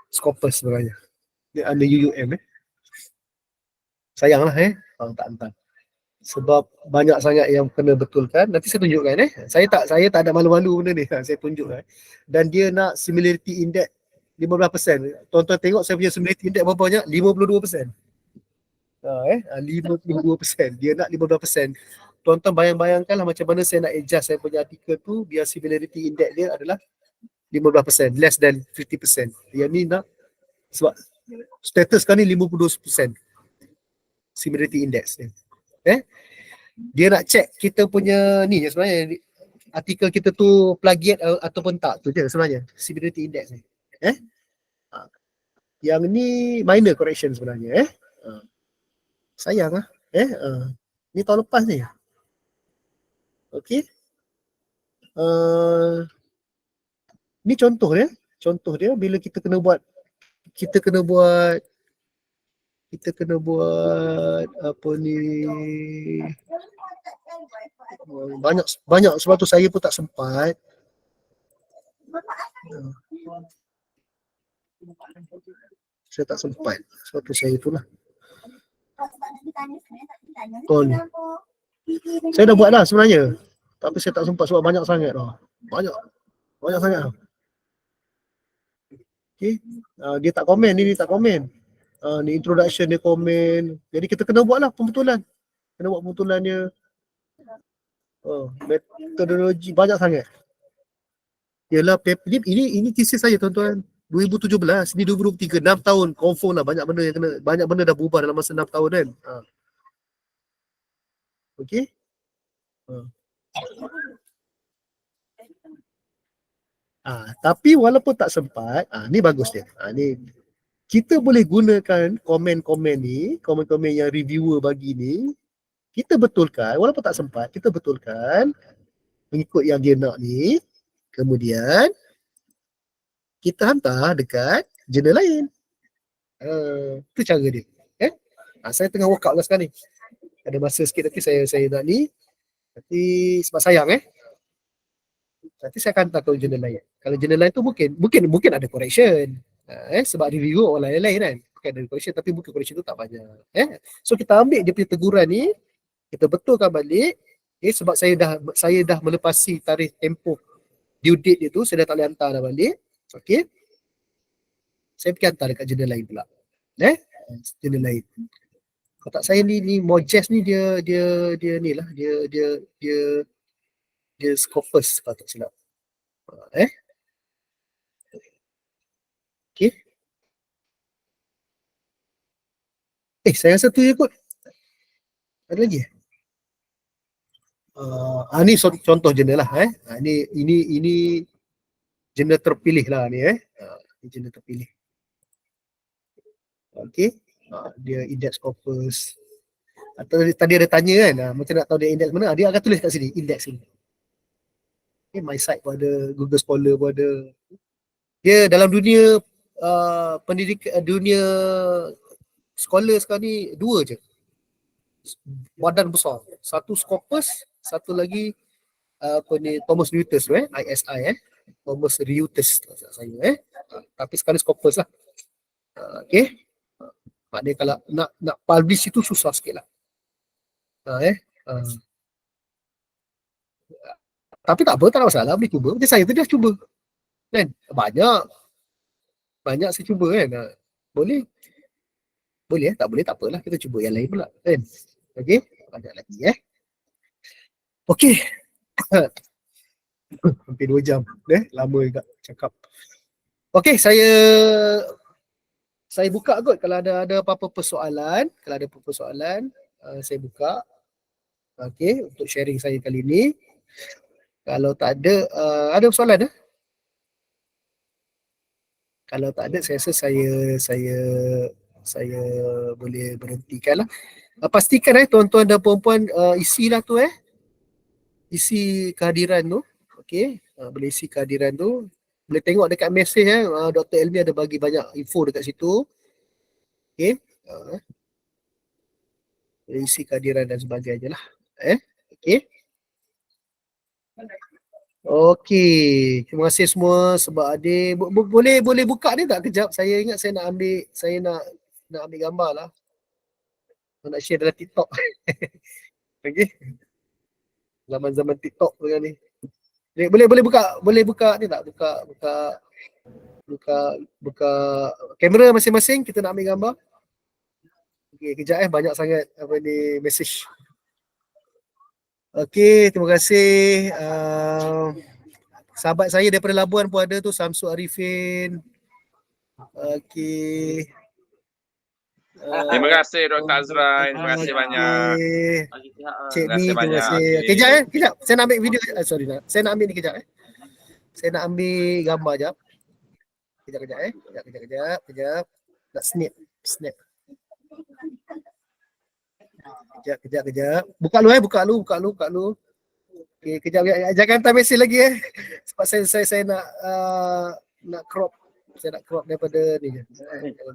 Scopus sebenarnya. Dia under UUM Sayanglah tak hantar. Sebab banyak sangat yang kena betulkan. Nanti saya tunjukkan Saya tak ada malu-malu benda ni. Saya tunjukkan. Dan dia nak similarity index 15%. Tuan-tuan tengok saya punya similarity index berapa banyak? 52%. 52%. Dia nak 15%. Tuan-tuan bayangkanlah macam mana saya nak adjust saya punya artikel tu biar similarity index dia adalah 15%, less than 50%. Yang ni nak, sebab status sekarang ni 52% similarity index ni. Dia nak check kita punya ni sebenarnya artikel kita tu plagiat ataupun tak tu je sebenarnya similarity index ni. Yang ni minor correction sebenarnya. Sayang lah. Ni tahun lepas ni. Okey. Ni contoh dia bila kita kena buat apa ni, banyak sebab tu saya pun tak sempat. Saya tak sempat sebab tu saya itulah. Ni. Saya dah buat dah sebenarnya. Tapi saya tak sempat sebab banyak sangat dah. Banyak sangat dah. Okay. Dia tak komen, ni tak komen. Ni introduction dia komen. Jadi kita kena buat lah pembetulan. Kena buat pembetulannya. Metodologi banyak sangat. Yalah, ini thesis saya tuan-tuan. 2017, ni 2023, 6 tahun. Confirm lah banyak benda dah berubah dalam masa 6 tahun kan. Okay. Tapi walaupun tak sempat, ni bagus dia. Ni kita boleh gunakan komen-komen ni, komen-komen yang reviewer bagi ni, kita betulkan, walaupun tak sempat, kita betulkan mengikut yang dia nak ni. Kemudian kita hantar dekat jurnal lain. Itu cara dia. Saya tengah workout lah sekarang ni. Ada masa sikit nanti saya nak ni. Nanti sebab sayang nanti saya akan hantar ke jurnal lain. Kalau jurnal lain tu mungkin ada correction. Sebab review orang lain kan. Bukan ada correction, tapi mungkin correction tu tak banyak. So kita ambil dia punya teguran ni, kita betulkan balik. Sebab saya dah melepasi tarikh tempoh due date dia tu, saya dah tak boleh hantar dah balik. Okey. Saya pergi hantar dekat jurnal lain pula. Jurnal lain. Kotak saya ni Mojess ni dia ni lah, dia Scopus kalau tak silap. Okey. Saya rasa tu je kot. Ada lagi? Ni contoh jurnal lah. Ini jurnal terpilih lah ni. Ini jurnal terpilih. Okey. Dia index Scopus. Atau tadi ada tanya kan, macam nak tahu dia index mana, dia akan tulis kat sini, index ni. My site pun ada, Google Scholar pun ada. Dia dalam dunia pendidikan, dunia scholar sekarang ni 2 je. Badan besar. Satu Scopus, satu lagi Thomson Reuters ISI Thomson Reuters saya tapi sekali Scopus lah. Okey. Maknanya kalau nak publish itu susah sikit lah. Tapi tak apa, tak ada masalah, boleh cuba. Macam saya tu dah cuba kan, banyak saya cuba kan. Boleh tak boleh tak apalah, kita cuba yang lain pula kan. Okey, banyak lagi okey. Hampir 2 jam lama juga cakap. Okey, saya buka kot kalau ada apa-apa persoalan. Kalau ada apa-apa persoalan, saya buka. Okey, untuk sharing saya kali ni. Kalau tak ada, ada soalan Kalau tak ada, saya rasa saya boleh berhentikan lah. Pastikan tuan-tuan dan puan-puan isilah tu isi kehadiran tu. Okey, boleh isi kehadiran tu. Boleh tengok dekat mesej Dr. Elmi ada bagi banyak info dekat situ. Okey. Isi kehadiran dan sebagainya lah. Okey. Okey, terima kasih semua sebab ada boleh buka ni tak kejap? Saya ingat saya nak ambil gambar lah. Saya nak share dalam TikTok. Okey. Zaman-zaman TikTok sekarang ni. Boleh buka ni tak? Buka kamera masing-masing, kita nak ambil gambar. Okey, kejap banyak sangat apa ni message. Okey, terima kasih. Sahabat saya daripada Labuan pun ada tu, Samsul Arifin. Okey. Terima kasih Dr. Azrain. Terima kasih banyak. Cik Terima Mi, kasih terima banyak. kasih. Okey. Kejap kejap. Saya nak ambil video. Sorry nak. Saya nak ambil ni kejap Saya nak ambil gambar jap. Kejap. Nak snap. Kejap. Buka lu. Okey, kejap. Jangan hantar mesej lagi Sebab saya nak crop. Saya nak crop daripada ni je.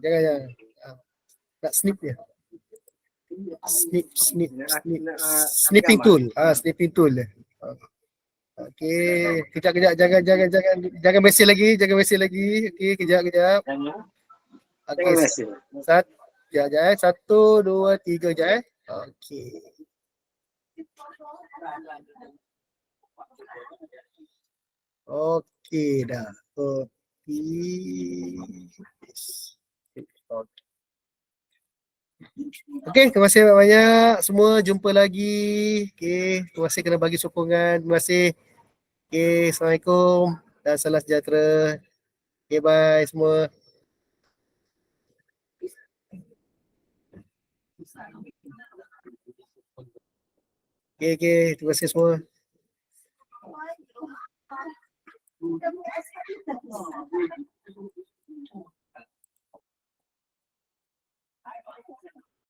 Jangan. Nak snip je. Snipping tool. Snipping tool. Okey, kejap. Jangan mesej lagi. Okey, kejap. Okey. Kejap. 1, 2, 3 je Okey. Okey dah. Okey, terima kasih banyak semua. Jumpa lagi. Okey, terima kasih kena bagi sokongan. Terima kasih. Okey, Assalamualaikum dan salam sejahtera. Okey, bye semua. Okey, terima kasih semua.